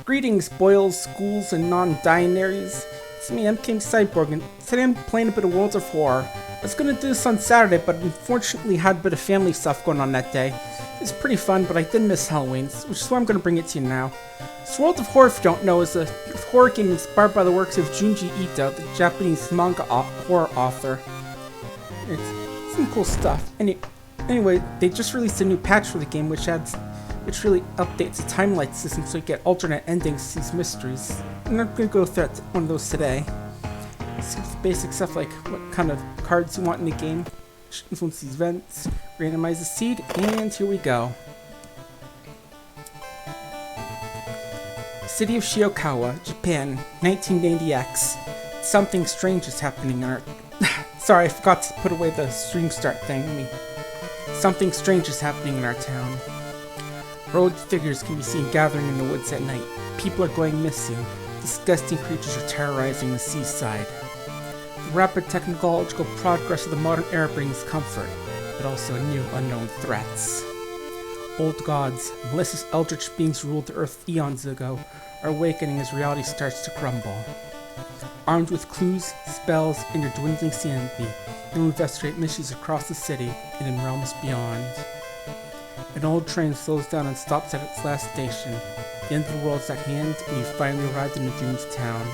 Greetings, boils, schools, and non-binaries. It's me, MK Cyborg, and today I'm playing a bit of World of Horror. I was gonna do this on Saturday, but unfortunately had a bit of family stuff going on that day. It's pretty fun, but I did miss Halloween, which is why I'm gonna bring it to you now. So World of Horror, if you don't know, is a horror game inspired by the works of Junji Ito, the Japanese manga horror author. It's some cool stuff. Anyway, they just released a new patch for the game, which really updates the timeline system so you get alternate endings to these mysteries. I'm not going to go through one of those today. It's basic stuff like what kind of cards you want in the game, influence these events, randomize the seed, and here we go. City of Shiokawa, Japan, 1990X. Something strange is happening in our... Sorry, I forgot to put away the stream start thing. Something strange is happening in our town. Rogue figures can be seen gathering in the woods at night. People are going missing. Disgusting creatures are terrorizing the seaside. The rapid technological progress of the modern era brings comfort, but also new unknown threats. Old gods, malicious eldritch beings who ruled the earth eons ago, are awakening as reality starts to crumble. Armed with clues, spells, and your dwindling sanity, you'll investigate missions across the city and in realms beyond. An old train slows down and stops at its last station. The end of the world is at hand, and you finally arrived in the doomed town.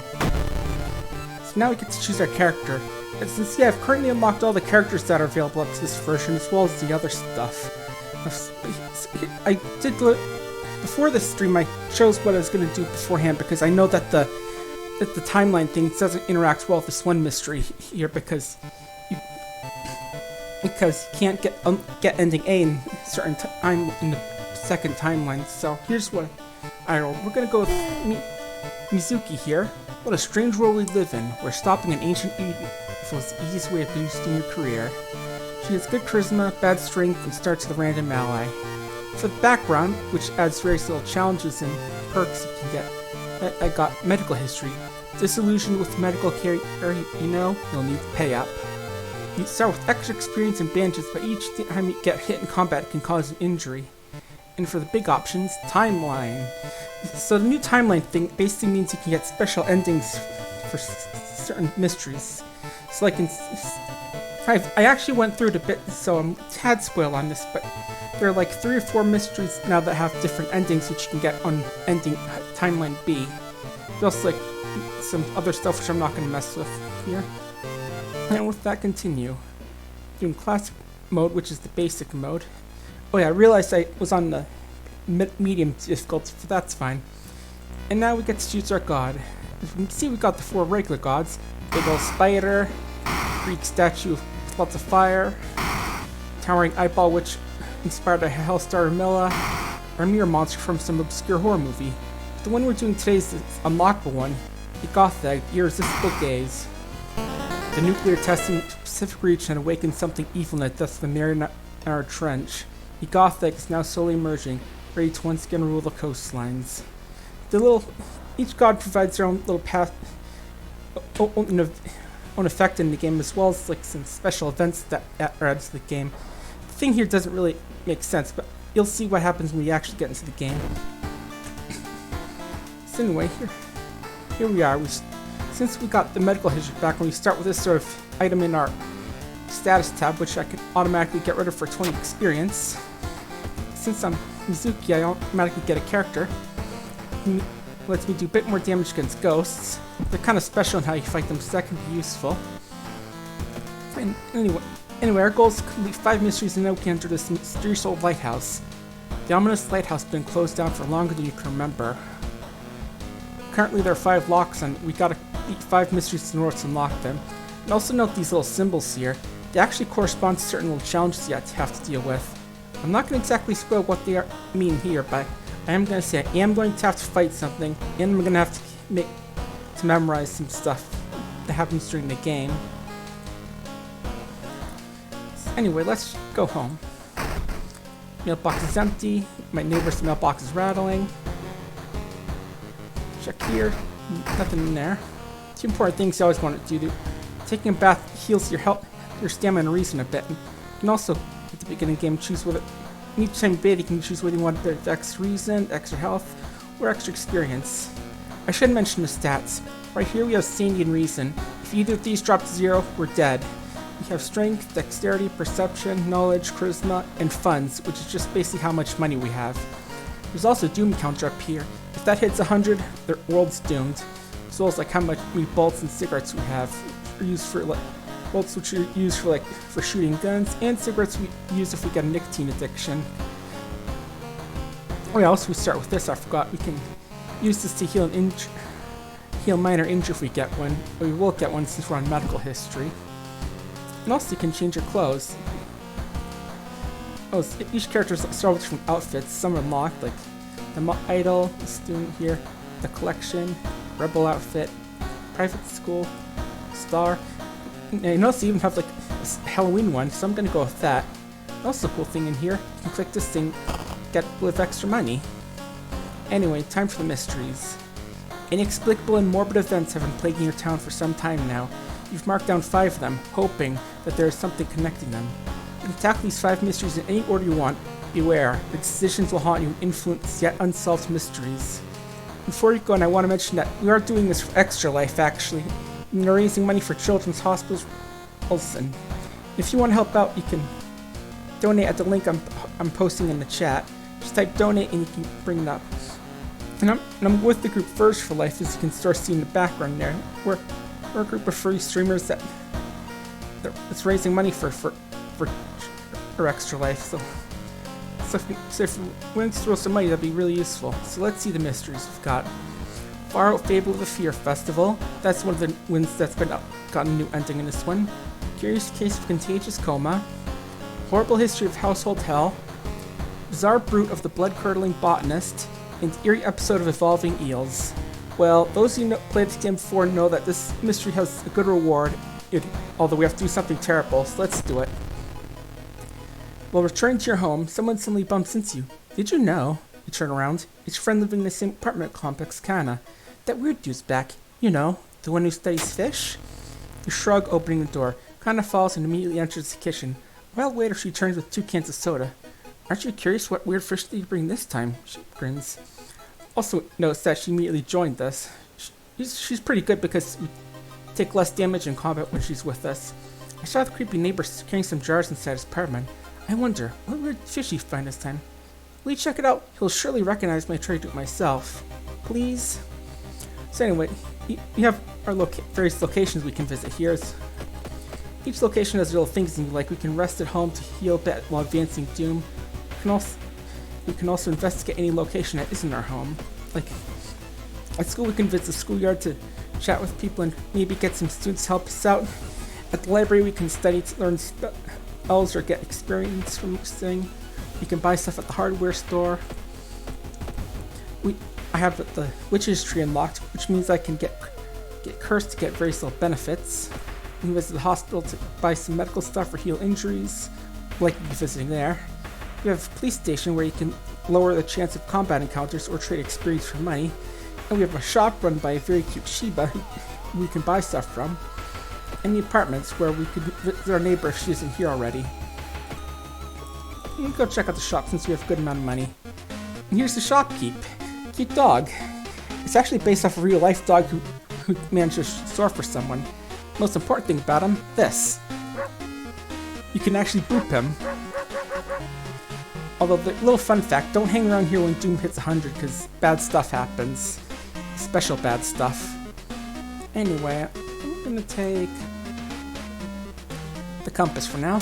So now we get to choose our character. And since I've currently unlocked all the characters that are available up to this version, as well as the other stuff. I did before this stream. I chose what I was going to do beforehand because I know that the timeline thing doesn't interact well with this one mystery here because you can't get ending A in a certain time in the second timeline. So here's what I rolled. We're gonna go with Mizuki here. What a strange world we live in, where stopping an ancient evil is the easiest way of boosting your career. She has good charisma, bad strength, and starts with a random ally. For the background, which adds various little challenges and perks you can get, I got medical history. Disillusioned with medical care, you'll need to pay up. You start with extra experience and bandages, but each time you get hit in combat it can cause an injury. And for the big options, timeline. So the new timeline thing basically means you can get special endings for certain mysteries. So like I actually went through it a bit, so I'm a tad spoiled on this, but there are like 3 or 4 mysteries now that have different endings which you can get on ending timeline B. There's also like some other stuff which I'm not going to mess with here. And with that, continue. Doing classic mode, which is the basic mode. Oh yeah, I realized I was on the medium difficulty, so that's fine. And now we get to choose our god. As we can see, we got the 4 regular gods. Big old spider, Greek statue with lots of fire, towering eyeball which inspired a Hellstar Milla, or a mirror monster from some obscure horror movie. The one we're doing today is the unlockable one, the Gotheg, the irresistible gaze. The nuclear testing in a specific region awakens something evil in the depths of the Marinara Trench. The Gotheg is now slowly emerging, ready to once again rule the coastlines. Each god provides their own little path, own effect in the game, as well as like some special events that are added to the game. The thing here doesn't really make sense, but you'll see what happens when we actually get into the game. So anyway, here we are. Since we got the medical history back, when we start with this sort of item in our status tab, which I can automatically get rid of for 20 experience. Since I'm Mizuki, I automatically get a character. It lets me do a bit more damage against ghosts. They're kind of special in how you fight them, so that can be useful. And anyway, our goal is to complete 5 mysteries and then we can enter this mysterious old lighthouse. The ominous lighthouse has been closed down for longer than you can remember. Currently there are 5 locks and we gotta beat 5 mysteries in order to unlock them. And also note these little symbols here. They actually correspond to certain little challenges you have to deal with. I'm not going to exactly spoil what they mean here, but I am going to say I am going to have to fight something, and I'm going to have to memorize some stuff that happens during the game. So anyway, let's go home. Mailbox is empty. My neighbor's mailbox is rattling. Check here. Nothing in there. 2 important things you always want to do. Taking a bath heals your health, your stamina and reason a bit. And you can also, at the beginning of the game, choose whether each time you bathe, you can choose whether you want the extra reason, extra health, or extra experience. I should mention the stats. Right here we have sanity and reason. If either of these drop to 0, we're dead. We have strength, dexterity, perception, knowledge, charisma, and funds, which is just basically how much money we have. There's also a doom counter up here. If that hits 100, the world's doomed. As well as like how many bullets and cigarettes we have. Used for like bullets which are used for shooting guns, and cigarettes we use if we get a nicotine addiction. Oh yeah, also we start with this, I forgot. We can use this to heal minor injury if we get one. Or we will get one since we're on medical history. And also you can change your clothes. Oh, so each character starts with different outfits. Some are locked, like the idol, the student here, the collection, rebel outfit, private school, star. And you notice you even have like a Halloween one, so I'm gonna go with that. Also a cool thing in here, you can click this thing, get with extra money. Anyway, time for the mysteries. Inexplicable and morbid events have been plaguing your town for some time now. You've marked down 5 of them, hoping that there is something connecting them. You can tackle these 5 mysteries in any order you want. Beware, the decisions will haunt you and influence yet unsolved mysteries. Before you go, and I want to mention that we are doing this for Extra Life, actually. We're raising money for Children's Hospitals Olsen. If you want to help out, you can donate at the link I'm posting in the chat. Just type donate and you can bring it up. And I'm with the group First for Life, as you can start seeing the background there. We're a group of free streamers that's raising money for Extra Life. So if you want to throw some money, that'd be really useful. So let's see the mysteries we've got. Far Out Fable of the Fear Festival. That's one of the wins that's gotten a new ending in this one. Curious Case of Contagious Coma. Horrible History of Household Hell. Bizarre Brute of the Blood-Curdling Botanist. And Eerie Episode of Evolving Eels. Well, those of you who played this game before know that this mystery has a good reward, although we have to do something terrible, so let's do it. While returning to your home, someone suddenly bumps into you. Did you know? You turn around. It's your friend living in the same apartment complex, Kana. That weird dude's back. You know, the one who studies fish? You shrug, opening the door. Kana falls and immediately enters the kitchen. A while later, she returns with 2 cans of soda. Aren't you curious what weird fish did you bring this time? She grins. Also notice that she immediately joined us. She's pretty good because we take less damage in combat when she's with us. I saw the creepy neighbor carrying some jars inside his apartment. I wonder, what weird fish you find this time? Will you check it out? He'll surely recognize my trade to it myself. Please? So anyway, you have our various locations we can visit here. Each location has little things in you, like we can rest at home to heal a bit while advancing Doom. We can also investigate any location that isn't our home. Like, at school we can visit the schoolyard to chat with people and maybe get some students to help us out. At the library we can study to learn spells or get experience from each thing. You can buy stuff at the hardware store. I have the Witch's Tree unlocked, which means I can get cursed to get various little benefits. You can visit the hospital to buy some medical stuff or heal injuries, like you'll be visiting there. We have a police station where you can lower the chance of combat encounters or trade experience for money. And we have a shop run by a very cute Shiba who we can buy stuff from. And the apartments where we could visit our neighbor if she isn't here already. You can go check out the shop since we have a good amount of money. And here's the shopkeep. Cute dog. It's actually based off a real life dog who managed to store for someone. Most important thing about him, this. You can actually boop him. Although, the little fun fact, don't hang around here when Doom hits 100 because bad stuff happens. Special bad stuff. Anyway, I'm gonna take the compass for now.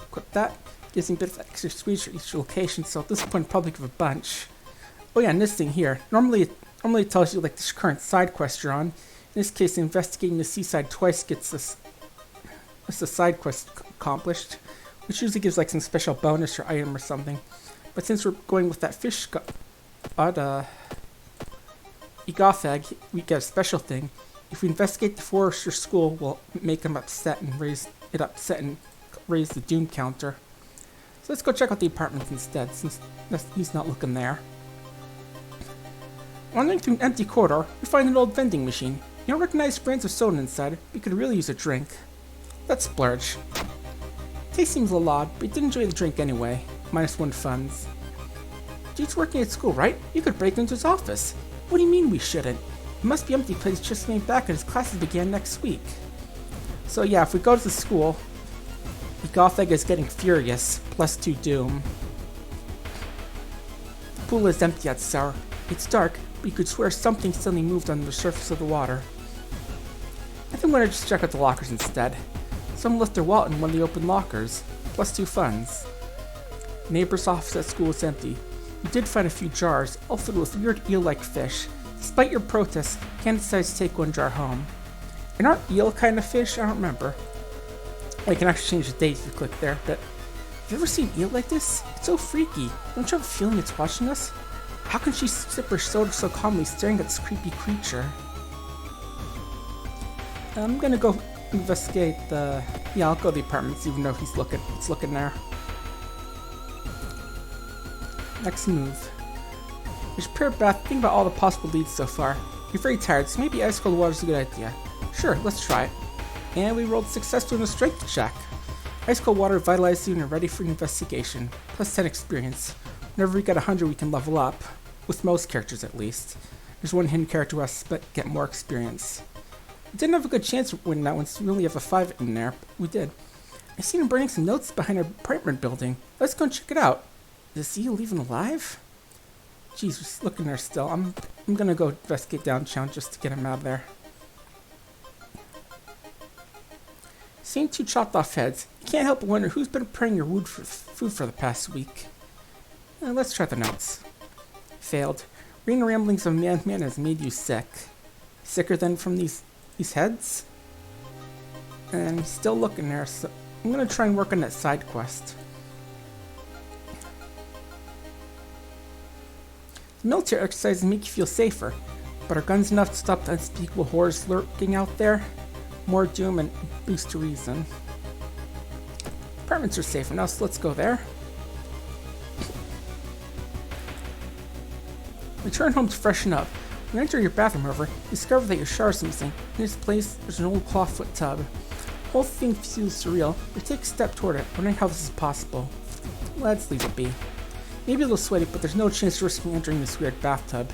Equip that. Gives me a bit of extra speed for each location, so at this point probably give a bunch. Oh yeah, and this thing here. Normally it tells you like this current side quest you're on. In this case, investigating the seaside twice gets this a side quest accomplished, which usually gives like some special bonus or item or something. But since we're going with that fish Egothag, we get a special thing. If we investigate the forester school, we'll make him upset and raise the doom counter. So let's go check out the apartments instead, since he's not looking there. Wandering through an empty corridor, we find an old vending machine. You don't recognize brands of soda inside. We could really use a drink. Let's splurge. Taste seems a little odd, but you did enjoy the drink anyway. -1 funds. Dude's working at school, right? You could break into his office. What do you mean we shouldn't? It must be empty because he's just getting back and his classes begin next week. So yeah, if we go to the school, the Gotheg is getting furious, +2 Doom. The pool is empty at Sour. It's dark, but you could swear something suddenly moved on the surface of the water. I think I'm gonna just check out the lockers instead. Someone left their wallet in one of the open lockers, +2 funds. Neighbor's office at school is empty. You did find a few jars, all filled with weird eel-like fish. Despite your protests, Ken decides to take one jar home. And aren't eel kind of fish? I don't remember. I can actually change the date if you click there, but have you ever seen eel like this? It's so freaky. Don't you have a feeling it's watching us? How can she sip her soda so calmly staring at this creepy creature? I'm gonna go investigate the... Yeah, I'll go to the apartments even though it's looking there. Next move. There's pure bath. Think about all the possible leads so far. You're very tired, so maybe ice cold water's a good idea. Sure, let's try it. And we rolled successfully on a strength check. Ice cold water vitalizes you and you're ready for an investigation. +10 experience. Whenever we get 100 we can level up. With most characters at least. There's one hidden character us, but get more experience. We didn't have a good chance of winning that one, so we only have a 5 in there, but we did. I seen him burning some notes behind our apartment building. Let's go and check it out. Is he even alive? Jeez, we're looking there still. I'm gonna go investigate downtown just to get him out of there. Seeing 2 chopped off heads, you can't help but wonder who's been preparing your food for the past week. Let's try the notes. Failed. Reading the ramblings of a man has made you sick. Sicker than from these heads? And he's still looking there, so I'm gonna try and work on that side quest. The military exercises make you feel safer, but are guns enough to stop the unspeakable horrors lurking out there? More doom and boost to reason. Apartments are safe enough, so let's go there. Return home to freshen up. When you enter your bathroom, however, you discover that your shower's missing. In its place, there's an old clawfoot tub. The whole thing feels surreal. You take a step toward it, wondering how this is possible. Let's leave it be. Maybe a little sweaty, but there's no chance of risking entering this weird bathtub.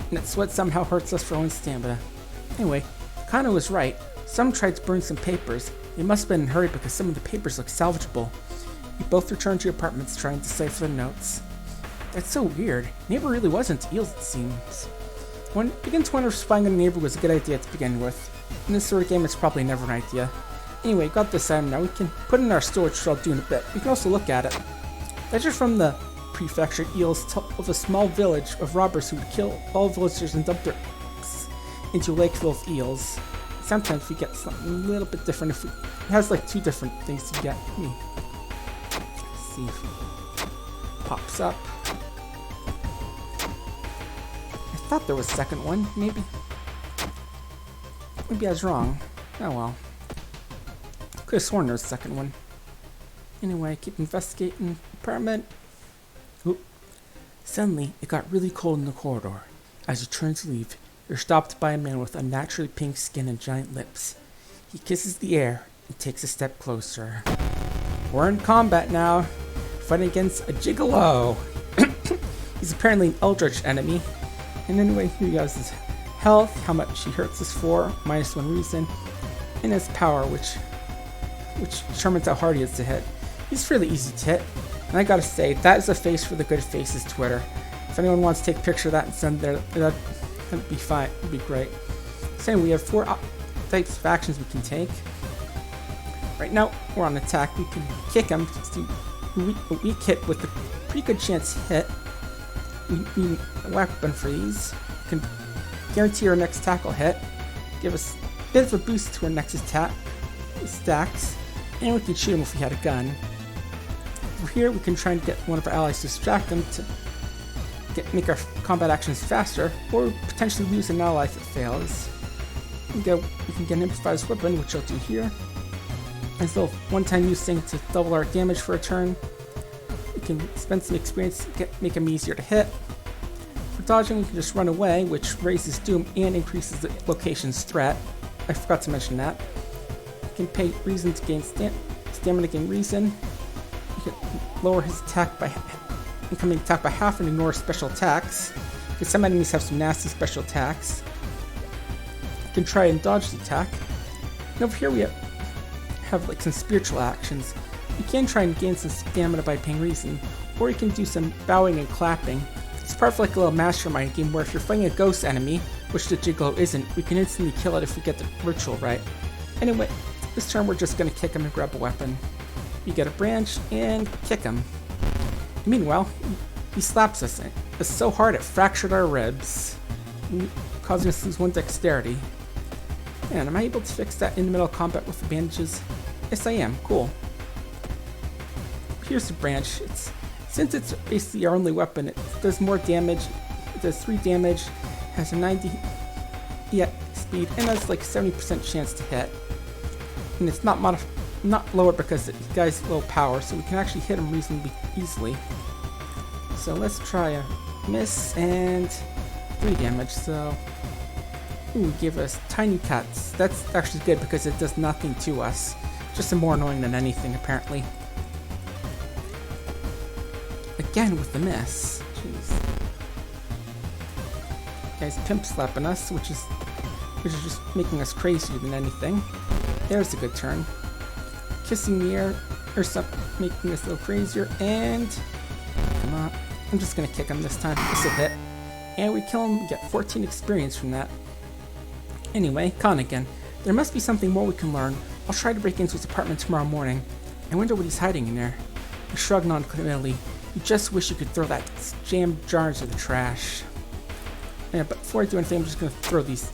And that sweat somehow hurts us for our own stamina. Anyway, Kano was right. Some tried to burn some papers. They must have been in a hurry because some of the papers look salvageable. You both return to your apartments trying to decipher the notes. That's so weird. Neighbor really wasn't eels, it seems. One begins to wonder if spying on a neighbor was a good idea to begin with. In this sort of game, it's probably never an idea. Anyway, got this item now. We can put it in our storage, which I'll do in a bit. We can also look at it. Legend from the prefecture eels of a small village of robbers who would kill all villagers and dump their eggs into a lake full of eels. Sometimes we get something a little bit different. It has like 2 different things to get. Let's see if it pops up. I thought there was a second one, maybe. Maybe I was wrong. Oh well. Could have sworn there was a second one. Anyway, keep investigating the apartment. Oop. Suddenly, it got really cold in the corridor. As you turn to leave, you're stopped by a man with unnaturally pink skin and giant lips. He kisses the air and takes a step closer. We're in combat now, fighting against a gigolo. He's apparently an eldritch enemy. And anyway, here he goes his health, how much he hurts us for, -1 reason, and his power, which determines how hard he is to hit. He's fairly easy to hit, and I gotta say, that is a face for the good faces Twitter. If anyone wants to take a picture of that and send there, that'd be fine, it'd be great. So anyway, we have 4 types of actions we can take. Right now, we're on attack. We can kick him to a weak hit with a pretty good chance to hit. We need a weapon for these. We can guarantee our next tackle hit, give us a bit of a boost to our next attack, stacks, and we can shoot him if we had a gun. Over here, we can try and get one of our allies to distract them to make our combat actions faster, or potentially lose an ally if it fails. We can get an improvised weapon, which I'll do here. As a one-time use thing to double our damage for a turn. We can spend some experience to make them easier to hit. For dodging, we can just run away, which raises doom and increases the location's threat. I forgot to mention that. We can pay reason to gain stamina, gain reason. We can lower his attack by incoming attack by half and ignore special attacks, because some enemies have some nasty special attacks. You can try and dodge the attack. And over here we have like some spiritual actions. You can try and gain some stamina by paying reason, or you can do some bowing and clapping. It's part of like a little mastermind game where if you're fighting a ghost enemy, which the Gigolo isn't, we can instantly kill it if we get the ritual right. Anyway, this turn we're just going to kick him and grab a weapon. You get a branch and kick him. Meanwhile, he slaps us. It's so hard it fractured our ribs, causing us to lose 1 dexterity. And am I able to fix that in the middle of combat with the bandages? Yes, I am. Cool. Here's the branch. Since it's basically our only weapon, it does more damage. It does 3 damage, has a 90 speed, and has like 70% chance to hit. And it's not lowered because the guy's low power, so we can actually hit him reasonably easily. So let's try a miss and 3 damage. So, ooh, give us tiny cuts. That's actually good because it does nothing to us. Just more annoying than anything, apparently. Again with the miss. Jeez. Guy's pimp slapping us, which is just making us crazier than anything. There's a good turn. Kissing the air or something, making us a little crazier, and come on. I'm just gonna kick him this time. This'll hit. And we kill him, we get 14 experience from that. Anyway, Khan again. There must be something more we can learn. I'll try to break into his apartment tomorrow morning. I wonder what he's hiding in there. He shrugged noncommittally. You just wish you could throw that jammed jar into the trash. Yeah, but before I do anything, I'm just gonna throw these.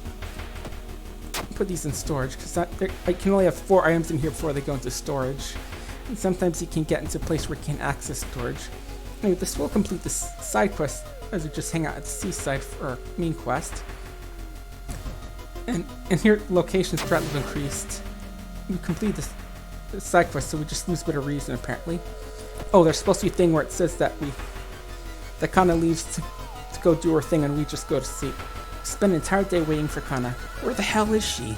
Put these in storage, because I can only have 4 items in here before they go into storage. And sometimes you can get into a place where you can't access storage. Anyway, this will complete this side quest as we just hang out at the seaside for our main quest. And here, location threat was increased. We complete this side quest, so we just lose a bit of reason, apparently. Oh, there's supposed to be a thing where it says that that Kana leaves to go do her thing and we just go to sleep. Spend an entire day waiting for Kana. Where the hell is she?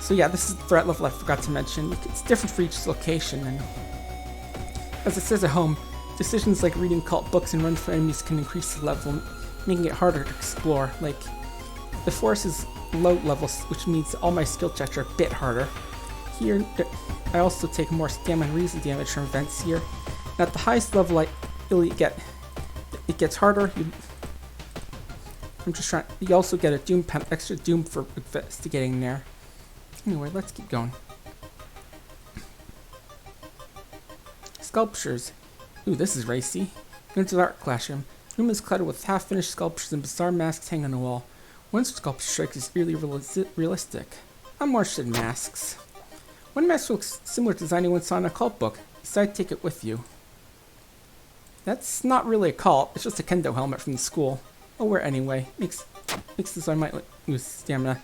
So yeah, this is the threat level I forgot to mention. It's different for each location, and as it says at home, decisions like reading cult books and running from enemies can increase the level, making it harder to explore. Like, the forest is low levels, which means all my skill checks are a bit harder. Here, I also take more stamina and reason damage from events here. And at the highest level it gets harder. You also get a extra doom for investigating there. Anyway, let's keep going. Sculptures. Ooh, this is racy. Go into the art classroom. The room is cluttered with half-finished sculptures and bizarre masks hanging on the wall. One sculpture strikes is eerily realistic. I'm more interested in masks. One mask looks similar to design you once saw in a cult book. Decide to take it with you. That's not really a cult, it's just a kendo helmet from the school. I'll wear it anyway. Makes it so I might lose stamina.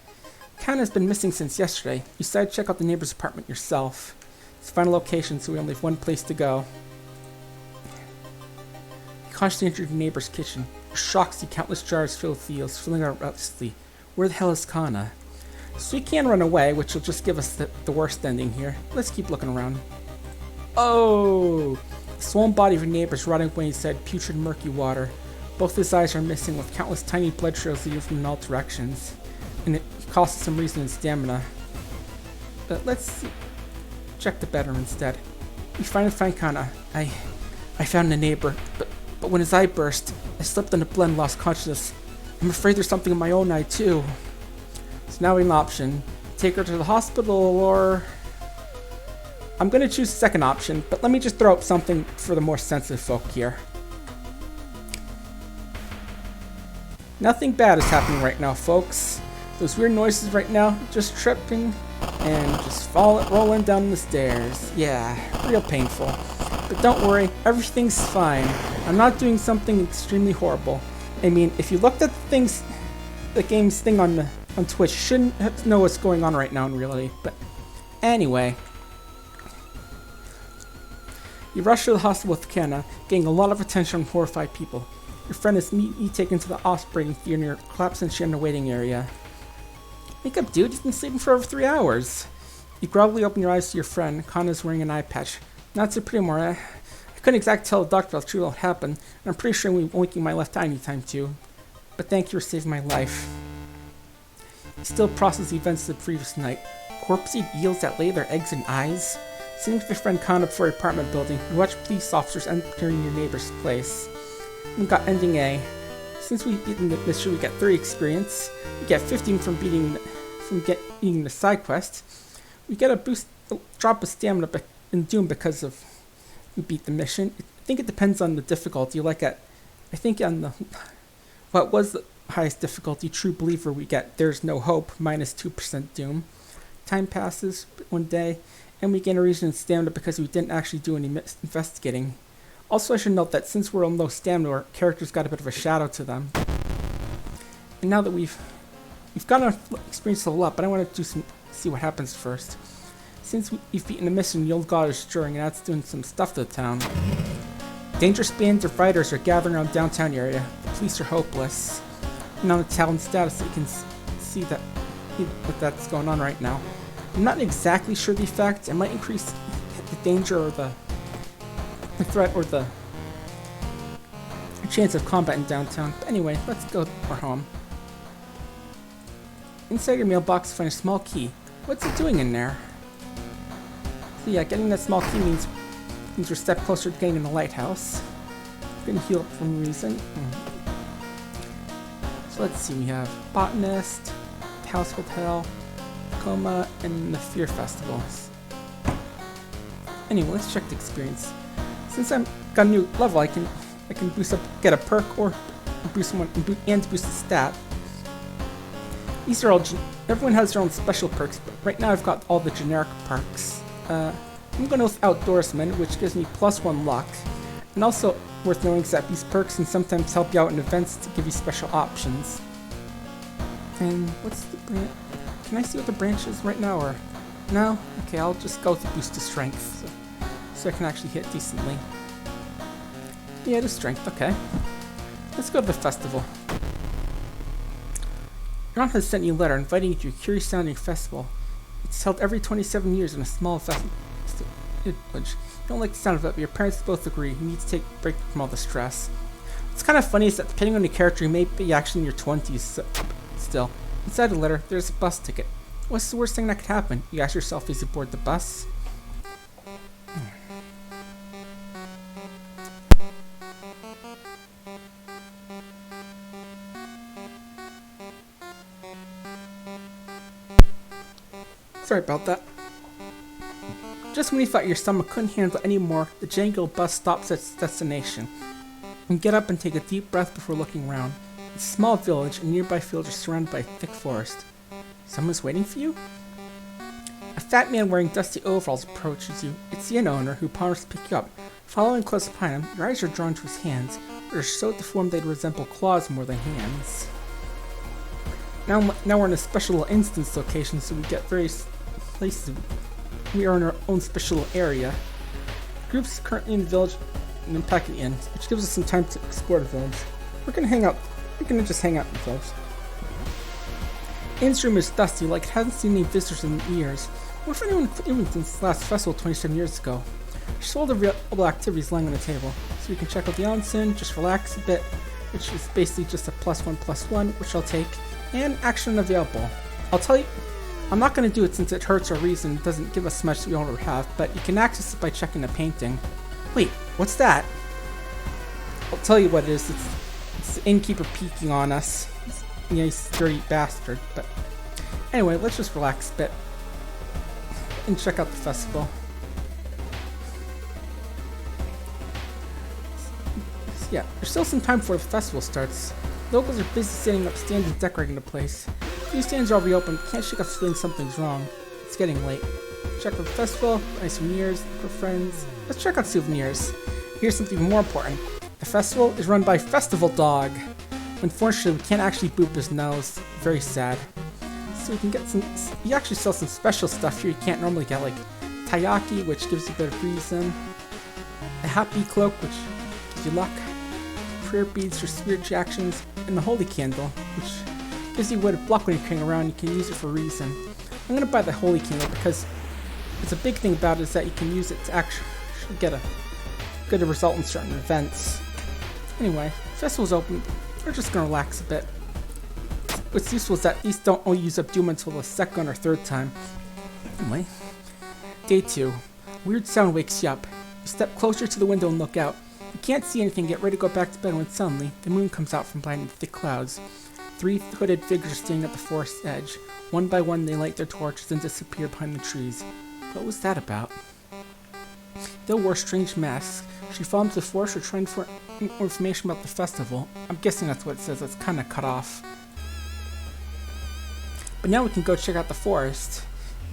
Kana's been missing since yesterday. You decide to check out the neighbor's apartment yourself. It's the final location, so we only have one place to go. You cautiously enter the neighbor's kitchen. You're shocked to see countless jars filled with eels filling out restlessly. Where the hell is Kana? So we can run away, which will just give us the worst ending here. Let's keep looking around. Oh! The swollen body of your neighbor is rotting away inside putrid murky water. Both his eyes are missing, with countless tiny blood trails leading from in all directions. And it costs some reason and stamina. But let's check the bedroom instead. We finally find Kana. I found the neighbor, but when his eye burst, I slipped on the blood and lost consciousness. I'm afraid there's something in my own eye too. So now we have an option. Take her to the hospital, or... I'm gonna choose the second option, but let me just throw up something for the more sensitive folk here. Nothing bad is happening right now, folks. Those weird noises right now, just tripping and just rolling down the stairs. Yeah, real painful. But don't worry, everything's fine. I'm not doing something extremely horrible. I mean, if you looked at the game's thing on Twitch, you shouldn't know what's going on right now in reality. But anyway, you rush to the hospital with Kana, getting a lot of attention from horrified people. Your friend is immediately taken to the operating theater near collapsing chair in the waiting area. Wake up, dude. You've been sleeping for over 3 hours. You groggily open your eyes to your friend. Kana's wearing an eye patch. Not so pretty more, eh? I couldn't exactly tell the doctor how true what happened, and I'm pretty sure I won't be winking my left eye anytime too. But thank you for saving my life. He still processes the events of the previous night. Corpse-eat eels that lay their eggs in eyes? Sitting with your friend Connor before your apartment building, you watch police officers entering your neighbor's place. We got ending A. Since we've beaten the mystery, we get 30 experience. We get 15 from beating the side quest. We get a drop of stamina in Doom because of we beat the mission. I think it depends on the difficulty. I think on what was the highest difficulty, True Believer, we get There's No Hope, minus 2% Doom. Time passes one day, and we gain a reason in stamina because we didn't actually do any investigating. Also, I should note that since we're on low stamina, our characters got a bit of a shadow to them. And now that we've got our experience level up, but I want to see what happens first. Since we've beaten the mission, the old god is stirring, and that's doing some stuff to the town. Dangerous bands of fighters are gathering around the downtown area. The police are hopeless. And on the town status, you can see what that's going on right now. I'm not exactly sure the effect. It might increase the danger or the threat or the chance of combat in downtown. But anyway, let's go for home. Inside your mailbox, find a small key. What's it doing in there? So yeah, getting that small key means we're a step closer to getting in the lighthouse. We're gonna heal up for a reason. So let's see, we have Botanist, House Hotel, Coma, and the Fear Festivals. Anyway, let's check the experience. Since I've got a new level, I can boost up, get a perk or boost one and boost the stat. These are all everyone has their own special perks, but right now I've got all the generic perks. I'm going with Outdoorsman, which gives me +1 luck, and also worth knowing is that these perks can sometimes help you out in events to give you special options. And what's the branch? Can I see what the branch is right now, or no? Okay, I'll just go with the boost to strength, so I can actually hit decently. Yeah, the strength. Okay, let's go to the festival. Your aunt has sent you a letter inviting you to a curious sounding festival. It's held every 27 years in a small village. You don't like the sound of it, but your parents both agree you need to take a break from all the stress. What's kind of funny is that depending on the character, you may be actually in your 20s still. Inside the letter, there's a bus ticket. What's the worst thing that could happen? You ask yourself as you board the bus. Sorry about that. Just when you thought your stomach couldn't handle it anymore, the jangled bus stops at its destination. You get up and take a deep breath before looking around. It's a small village, and nearby fields are surrounded by a thick forest. Someone's waiting for you? A fat man wearing dusty overalls approaches you. It's the inn owner, who promises to pick you up. Following close behind him, your eyes are drawn to his hands, which are so deformed they'd resemble claws more than hands. Now we're in a special instance location, so we get various places. We are in our own special area. Groups currently in the village and unpacking the inn, which gives us some time to explore the village. We're gonna just hang out in the village. Inn's room is dusty, like it hasn't seen any visitors in years. What if anyone even since the last festival 27 years ago? There's all the available activities lying on the table, so we can check out the onsen, just relax a bit, which is basically just a +1/+1, which I'll take, and action available. I'll tell you, I'm not going to do it since it hurts our reason, it doesn't give us much that we already have, but you can access it by checking the painting. Wait, what's that? I'll tell you what it is. It's the innkeeper peeking on us. He's a dirty bastard, but anyway, let's just relax a bit and check out the festival. So yeah, there's still some time before the festival starts. Locals are busy setting up stands and decorating the place. A few stands are all reopened, can't shake off the feeling something's wrong. It's getting late. Check out the festival, buy souvenirs for friends. Let's check out souvenirs. Here's something more important. The festival is run by Festival Dog. Unfortunately, we can't actually boop his nose. Very sad. So we can get some. He actually sells some special stuff here you can't normally get, like Taiyaki, which gives you a bit of reason. A Happy Cloak, which gives you luck. Prayer beads for spiritual actions, and the Holy Candle, which gives you a bit of luck when you're carrying around. You can use it for reason. I'm gonna buy the Holy Candle because it's a big thing about it is that you can use it to actually get a going to result in certain events. Anyway, festival's open. We're just going to relax a bit. What's useful is that these don't only use up doom until the second or third time. Anyway, day 2. Weird sound wakes you up. You step closer to the window and look out. You can't see anything, get ready to go back to bed when suddenly the moon comes out from behind the thick clouds. 3 hooded figures are standing at the forest's edge. One by one they light their torches and disappear behind the trees. What was that about? They wore strange masks. She fell into the forest trying for information about the festival. I'm guessing that's what it says. It's kind of cut off. But now we can go check out the forest.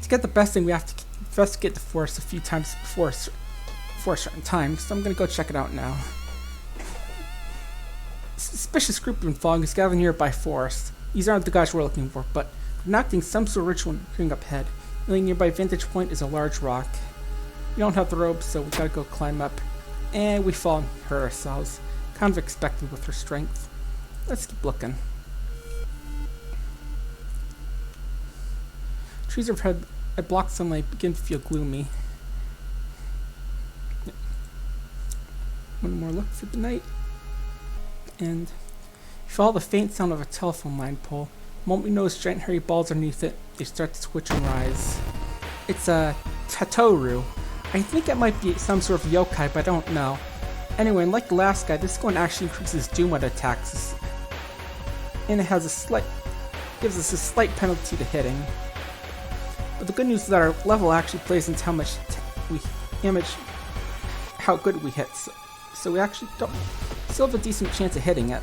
To get the best thing, we have to investigate the forest a few times before a certain time, so I'm gonna go check it out now. Suspicious group been following us gathered nearby forest. These aren't the guys we're looking for, but they're enacting some sort of ritual up ahead. The only nearby vantage point is a large rock. We don't have the rope, so we gotta go climb up. And we fall and hurt ourselves. Kind of expected with her strength. Let's keep looking. Trees overhead at blocked sunlight begin to feel gloomy. One more look for the night. And you follow the faint sound of a telephone line pole. The moment you notice giant hairy balls underneath it, they start to twitch and rise. It's a Tatoru. I think it might be some sort of yokai, but I don't know. Anyway, like the last guy, this one actually increases doom when it attacks. And it has gives us a slight penalty to hitting. But the good news is that our level actually plays into how much how good we hit. So we actually still have a decent chance of hitting it.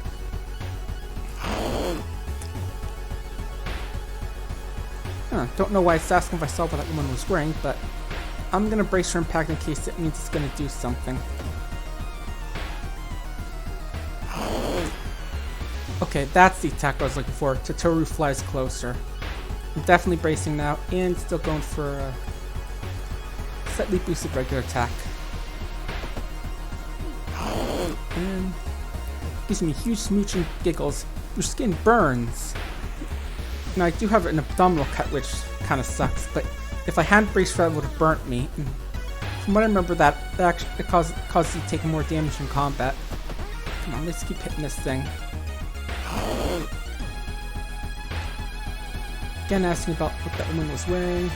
Don't know why it's asking if I saw what that woman was wearing, but I'm gonna brace for impact in case it means it's gonna do something. Okay, that's the attack I was looking for. Tatoru flies closer. I'm definitely bracing now, and still going for a slightly boosted regular attack. And gives me huge smooching giggles. Your skin burns. Now I do have an abdominal cut, which kind of sucks, but if I hadn't braced for that, it would have burnt me. And from what I remember, that actually causes you to take more damage in combat. Come on, let's keep hitting this thing. Again, asking about what that woman was wearing.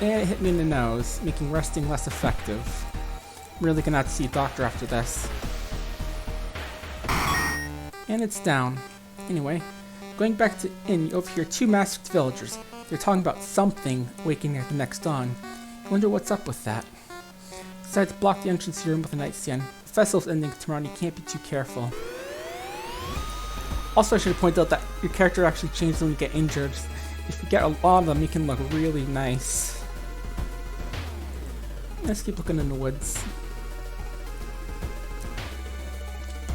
And it hit me in the nose, making resting less effective. I'm really gonna have to see a doctor after this. And it's down. Anyway, going back to the inn, you overhear 2 masked villagers. They're talking about something waking at the next dawn. You wonder what's up with that. Decide to block the entrance to your room with a nightstand. The festival's ending tomorrow and you can't be too careful. Also, I should point out that your character actually changes when you get injured. If you get a lot of them, you can look really nice. Let's keep looking in the woods.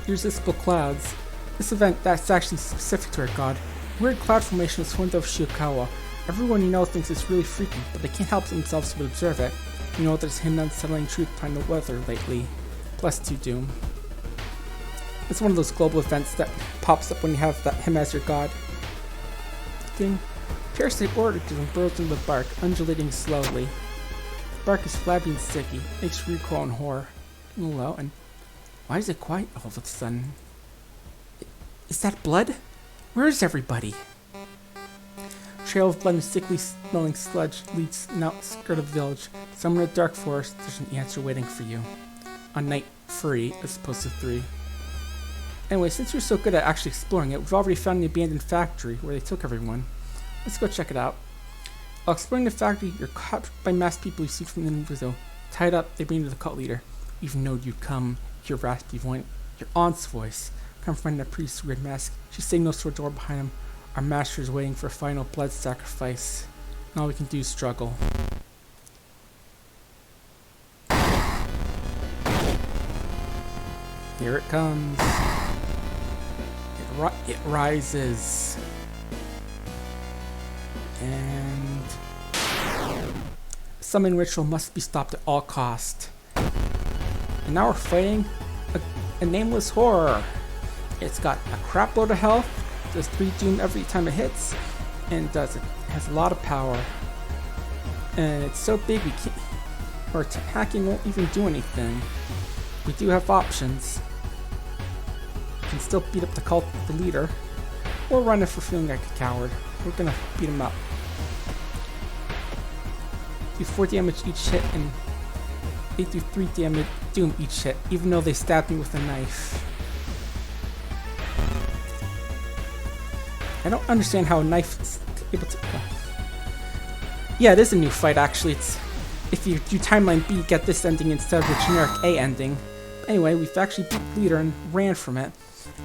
Irresistible clouds. This event that's actually specific to our god. Weird cloud formation is formed of Shiokawa. Everyone you know thinks it's really freaky, but they can't help themselves but observe it. You know there's hidden unsettling truth behind the weather lately. Plus 2 doom. It's one of those global events that pops up when you have him as your god. Thing. Parasite origins and burrows into the bark, undulating slowly. The bark is flabby and sticky, makes you recoil in horror. Hello, and why is it quiet all of a sudden? Is that blood? Where is everybody? Trail of blood and sickly smelling sludge leads an outskirt of the village. Somewhere in a dark forest, there's an answer waiting for you. On night 3, as opposed to 3. Anyway, since you're so good at actually exploring it, we've already found the abandoned factory where they took everyone. Let's go check it out. While exploring the factory, you're caught by masked people you see from the window. Tied up, they bring you to the cult leader. Even though you'd come, your raspy voice, your aunt's voice, confronting the priest's weird mask. She signals to a door behind him. Our master is waiting for a final blood sacrifice. And all we can do is struggle. Here it comes. It rises. And summon ritual must be stopped at all cost. And now we're fighting a nameless horror. It's got a crap load of health, does 3 doom every time it hits, and it has a lot of power. And it's so big or hacking won't even do anything. We do have options. We can still beat up the cult, the leader, or run if we're feeling like a coward. We're gonna beat him up. Do 4 damage each hit, and they do 3 damage doom each hit, even though they stabbed me with a knife. I don't understand how a knife is able to... Yeah, it is a new fight, actually. It's if you do timeline B, you get this ending instead of the generic A ending. Anyway, we've actually beat the leader and ran from it.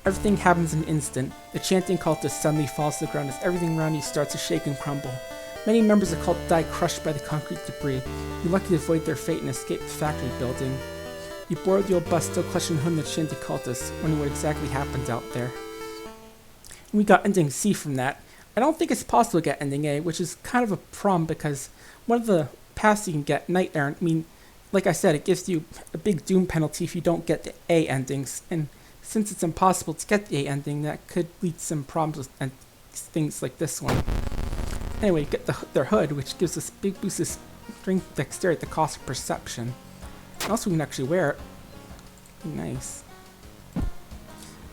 Everything happens in an instant. The chanting cultist suddenly falls to the ground as everything around you starts to shake and crumble. Many members of the cult die crushed by the concrete debris. You're lucky to avoid their fate and escape the factory building. You board the old bus still clutching the hood of the chanting cultists, wondering what exactly happened out there. We got ending C from that. I don't think it's possible to get ending A, which is kind of a problem because one of the paths you can get, Night Errant, I mean, like I said, it gives you a big doom penalty if you don't get the A endings, and since it's impossible to get the A ending, that could lead to some problems with things like this one. Anyway, you get their hood, which gives us a big boost of strength, dexterity at the cost of perception. And also, we can actually wear it. Nice. I'm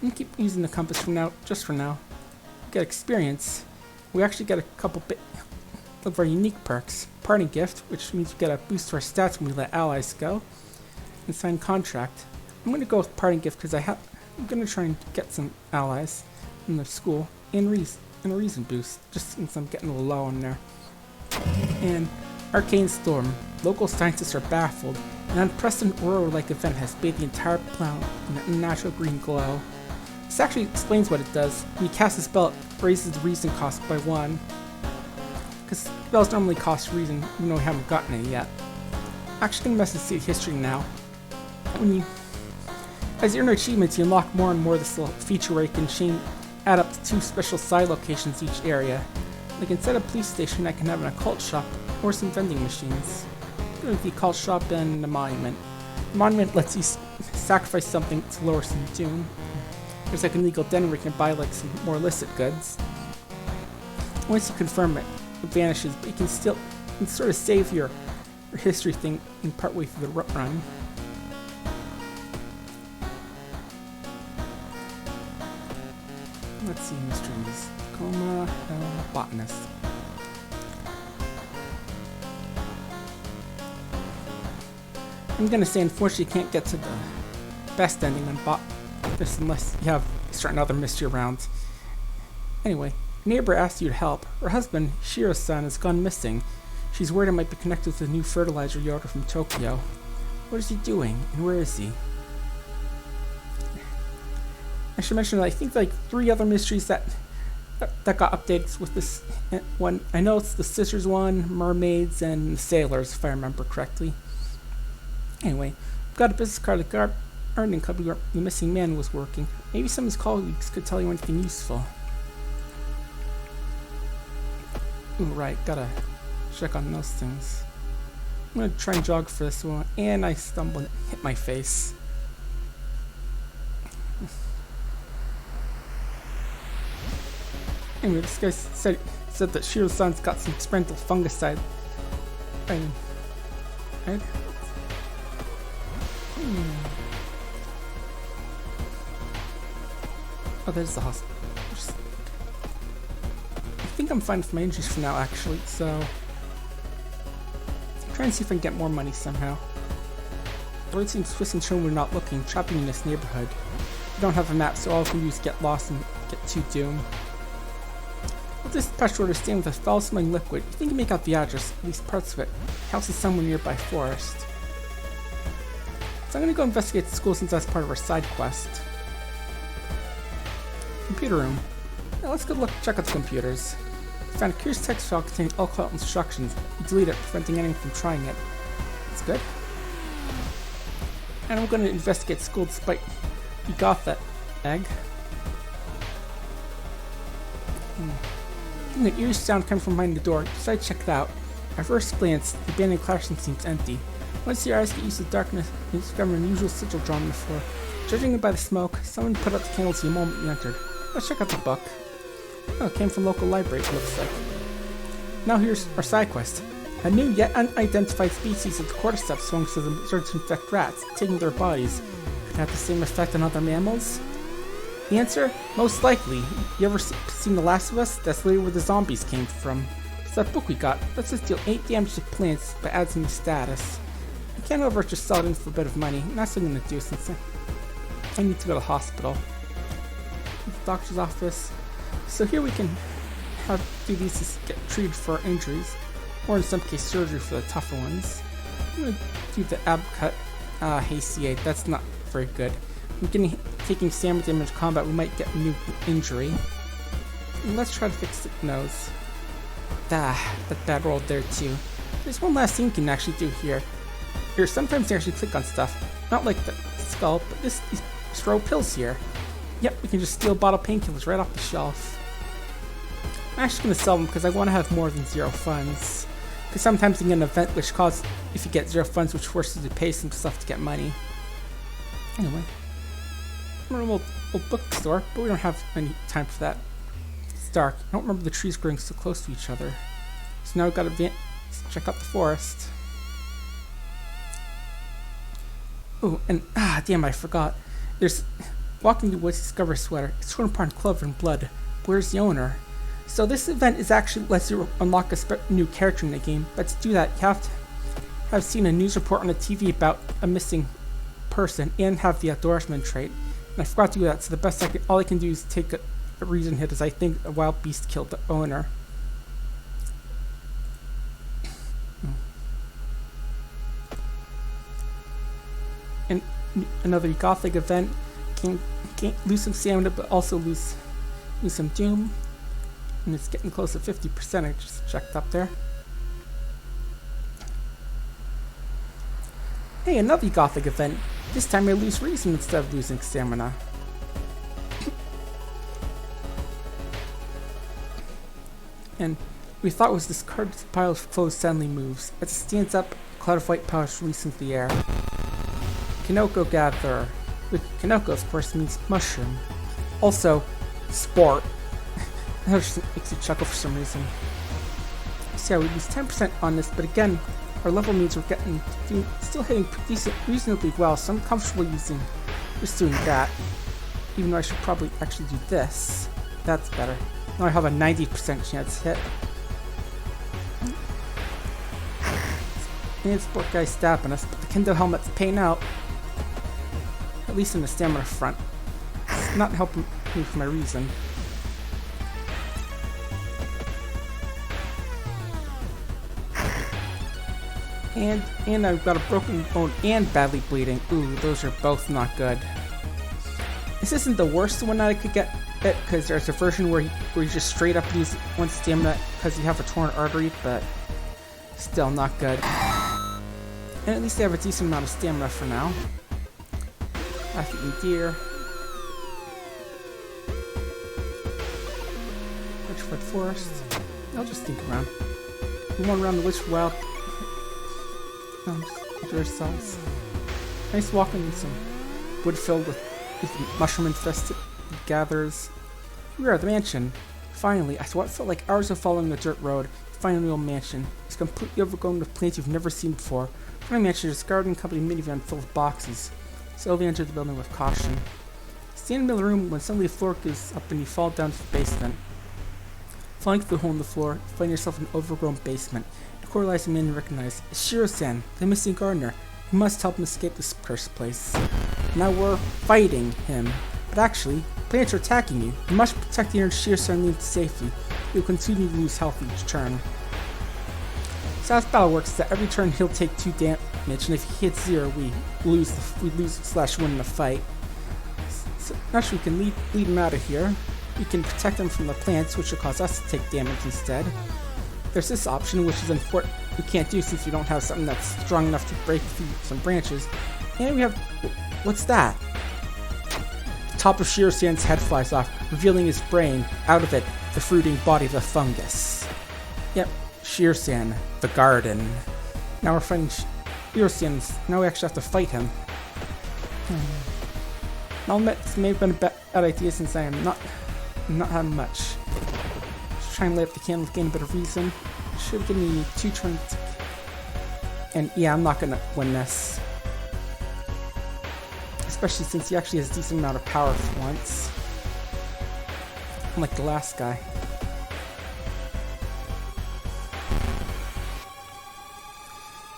gonna keep using the compass from now, just for now. We get experience. We actually get a couple bit of our unique perks. Party gift, which means we get a boost to our stats when we let allies go. And sign contract. I'm gonna go with party gift because I'm gonna try and get some allies in the school and a reason boost, just since I'm getting a little low on there. And Arcane Storm. Local scientists are baffled. An unprecedented aurora-like event has bathed the entire planet in an unnatural green glow. This actually explains what it does. When you cast a spell, it raises the reason cost by 1. Because spells normally cost reason, even though we haven't gotten it yet. Actually, gonna mess with the history now. As you earn achievements, you unlock more and more of this little feature where you can add up to 2 special side locations each area. Like instead of police station, I can have an occult shop or some vending machines. Go to the occult shop and the monument. The monument lets you sacrifice something to lower some doom. There's like an illegal den where you can buy like some more illicit goods. Once you confirm it, it vanishes, but you can still sort of save your history thing in partway through the run. Let's see, mysteries. Coma, botanist. I'm gonna say, unfortunately, you can't get to the best ending on botanist unless you have certain other mystery rounds. Anyway, a neighbor asked you to help. Her husband, Shiro-san, has gone missing. She's worried it might be connected to the new fertilizer you ordered from Tokyo. What is he doing, and where is he? I should mention that I think like 3 other mysteries that got updates with this one. I know it's the Scissors one, Mermaids, and the Sailors, if I remember correctly. Anyway, we've got a business card at the gardening club where the missing man was working. Maybe some of his colleagues could tell you anything useful. Ooh, right, gotta check on those things. I'm gonna try and jog for this one, and I stumbled and hit my face. Anyway, this guy said that Shiro-san's got some experimental fungicide. Right? Oh, there's the hospital. I think I'm fine with my injuries for now, actually, so I'm trying to see if I can get more money somehow. The road seems twisted and shown we're not looking, trapping in this neighborhood. We don't have a map, so all we can do is get lost and get to doom. With this petrol order stand with a foul-smelling liquid, you think you make out the address, at least parts of it. House is somewhere nearby forest. So I'm gonna go investigate the school since that's part of our side quest. Computer room. Now let's go check out the computers. We found a curious text file containing occult instructions. We deleted it, preventing anyone from trying it. That's good. And we're gonna investigate school despite we got that egg. An eerie sound coming from behind the door, decided to check it out. At first glance, the abandoned classroom seems empty. Once your eyes get used to the darkness, you discover an unusual sigil drawn on the floor. Judging it by the smoke, someone put out the candles the moment you entered. Let's check out the book. Oh, it came from local library, it looks like. Now here's our side quest. A new yet unidentified species of the cordyceps fungus starts to infect rats, taking their bodies. Could it have the same effect on other mammals? The answer? Most likely. You ever seen The Last of Us? That's literally where the zombies came from. It's that book we got. Let's just deal 8 damage to plants, but add some new status. You can't over just sell it in for a bit of money. That's what I'm gonna do since I need to go to the hospital. The doctor's office. So here we can do these to get treated for our injuries, or in some case surgery for the tougher ones. I'm gonna do the ab cut. Hastiate. That's not very good. I'm taking stamina damage combat. We might get a new injury. And let's try to fix the nose. That bad roll there too. There's one last thing you can actually do here. Sometimes you actually click on stuff. Not like the skull, but these throw pills here. Yep, we can just steal bottle painkillers right off the shelf. I'm actually going to sell them because I want to have more than 0 funds. Because sometimes you get an event which causes, if you get 0 funds, which forces you to pay some stuff to get money. Anyway. We're in a little bookstore, but we don't have any time for that. It's dark. I don't remember the trees growing so close to each other. So now we've got to check out the forest. Oh, and damn, I forgot. There's walking the woods, discover a sweater. It's torn apart in clover and blood. Where's the owner? So this event is actually lets you unlock a new character in the game. But to do that, you have to have seen a news report on the TV about a missing person and have the outdoorsman trait. And I forgot to do that, so the best all I can do is take a reason hit, as I think a wild beast killed the owner. And another gothic event can lose some stamina, but also lose some doom. And it's getting close to 50%. I just checked up there. Hey, another gothic event. This time I lose reason instead of losing stamina. And we thought it was this card pile of clothes suddenly moves. As it stands up, a cloud of white powder is released into the air. Kinoko gather. With Kinoko, of course, means mushroom. Also, sport. That just makes you chuckle for some reason. So yeah, we lose 10% on this, but again, our level means we're still hitting reasonably well, so I'm comfortable just doing that. Even though I should probably actually do this. That's better. Now I have a 90% chance hit. And sport guy stabbing us, but the Kendo helmet's paying out. At least in the stamina front. It's not helping me for my reason. And I've got a broken bone and badly bleeding. Ooh, those are both not good. This isn't the worst one that I could get it, because there's a version where you just straight up use one stamina because you have a torn artery, but still not good. And at least I have a decent amount of stamina for now. Eating deer. Witchwood Forest. I'll just think around. We went around the Witch Wild. Ourselves. Nice walking in some wood filled with mushroom infested gatherers. We are at the mansion. Finally, after what felt like hours of following the dirt road, finally old mansion. It's completely overgrown with plants you've never seen before. My mansion is a garden company minivan filled with boxes. Sylvia entered the building with caution. Stand in the middle of the room when suddenly the floor goes up and you fall down to the basement. Falling through the hole in the floor, you find yourself in an overgrown basement. The corralizing man you recognize is Shiro-san, the missing gardener. You must help him escape this cursed place. Now we're fighting him. But actually, plants are attacking you. You must protect the inner Shiro-san lead to safety. You'll continue to lose health each turn. So how this battle works is that every turn he'll take 2 damage, and if he hits 0, we lose / win the fight. So naturally, we can lead him out of here. We can protect him from the plants, which will cause us to take damage instead. There's this option, which is unfortunate we can't do since we don't have something that's strong enough to break through some branches. And we have, what's that? The top of Shiro-san's head flies off, revealing his brain. Out of it, the fruiting body of a fungus. Yep, Shiro-san, the garden. Now we're fighting Shiro-san. Now we actually have to fight him. I'll admit this may have been a bad idea since I am not having much. Just trying to light up the candle to gain a bit of reason. Should have given me 2 turns And yeah, I'm not gonna win this. Especially since he actually has a decent amount of power for once. Unlike the last guy.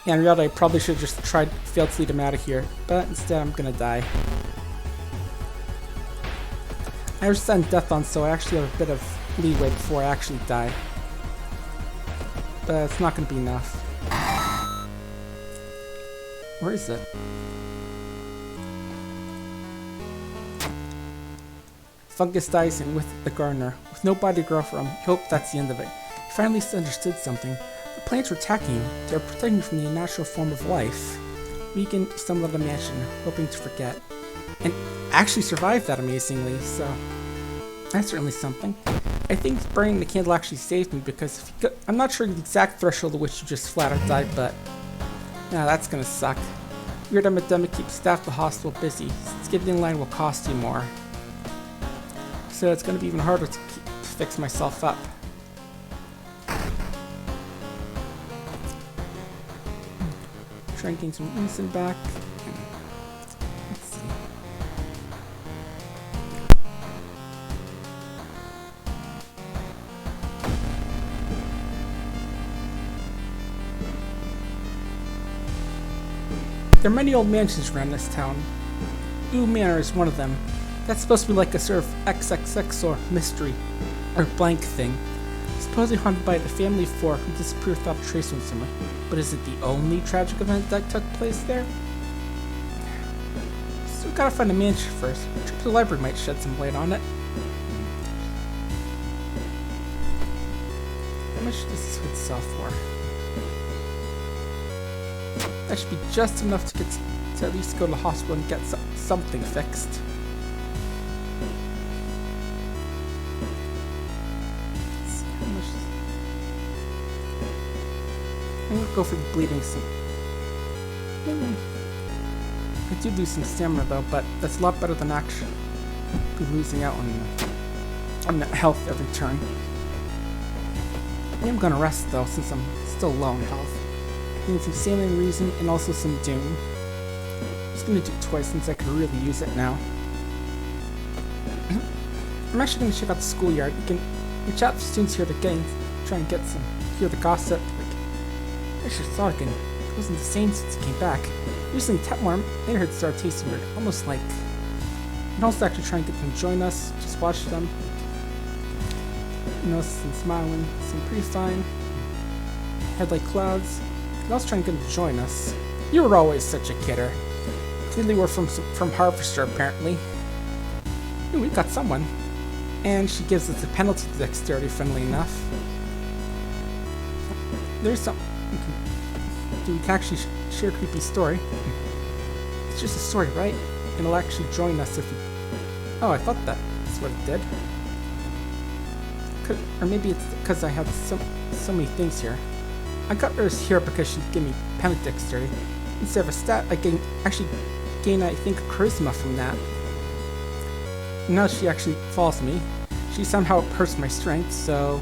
Yeah, in reality, I probably should have just failed to lead him out of here. But instead, I'm gonna die. I was sudden death on, so I actually have a bit of leeway before I actually die. But it's not gonna be enough. Where is it? Fungus dies and with the gardener. With nobody to grow from, he hoped that's the end of it. He finally understood something. The plants were attacking you. They were protecting you from the natural form of life. Weakened, stumbled at a mansion, hoping to forget. And actually survived that amazingly, so that's certainly something. I think burning the candle actually saved me because if you I'm not sure the exact threshold at which you just flat out died, but yeah, that's gonna suck. Weird epidemic keeps staff at the hospital busy. Skipping in line will cost you more. So it's gonna be even harder to fix myself up. Try and gain some reason back. Let's see. There are many old mansions around this town. Ooh Manor is one of them. That's supposed to be like a sort of XXX or mystery, or blank thing. Supposedly haunted by the family of four who disappeared without a trace of summer. But is it the only tragic event that took place there? So we gotta find a mansion first. A trip to the library might shed some light on it. How much does this hood sell for? That should be just enough to get to at least go to the hospital and get something fixed. I'm gonna go for the bleeding some. I do lose some stamina though, but that's a lot better than actually losing out on that health every turn. I am gonna rest though, since I'm still low in health. I need some salient reason and also some doom. I'm just gonna do it twice since I could really use it now. I'm actually gonna check out the schoolyard. You can reach out to students here to try and get some hear the gossip. I just thought again. It wasn't the same since it came back. Recently, Tetmore neighborhood started tasting weird, almost like. And also actually trying to get them to join us. Just watch them. You know, some smiling, some pretty fine. Head like clouds. And also trying to get them to join us. You were always such a kidder. Clearly, we're from Harvester, apparently. Ooh, we got someone. And she gives us a penalty to dexterity, friendly enough. There's some. We can actually share a creepy story. It's just a story, right? And it'll actually join us if we... Oh, I thought that's what it did. Or maybe it's because I have so many things here. I got hers here because she gave me penalty dexterity. Instead of a stat, I actually gain, I think, charisma from that. And now she actually follows me. She somehow hurts my strength, so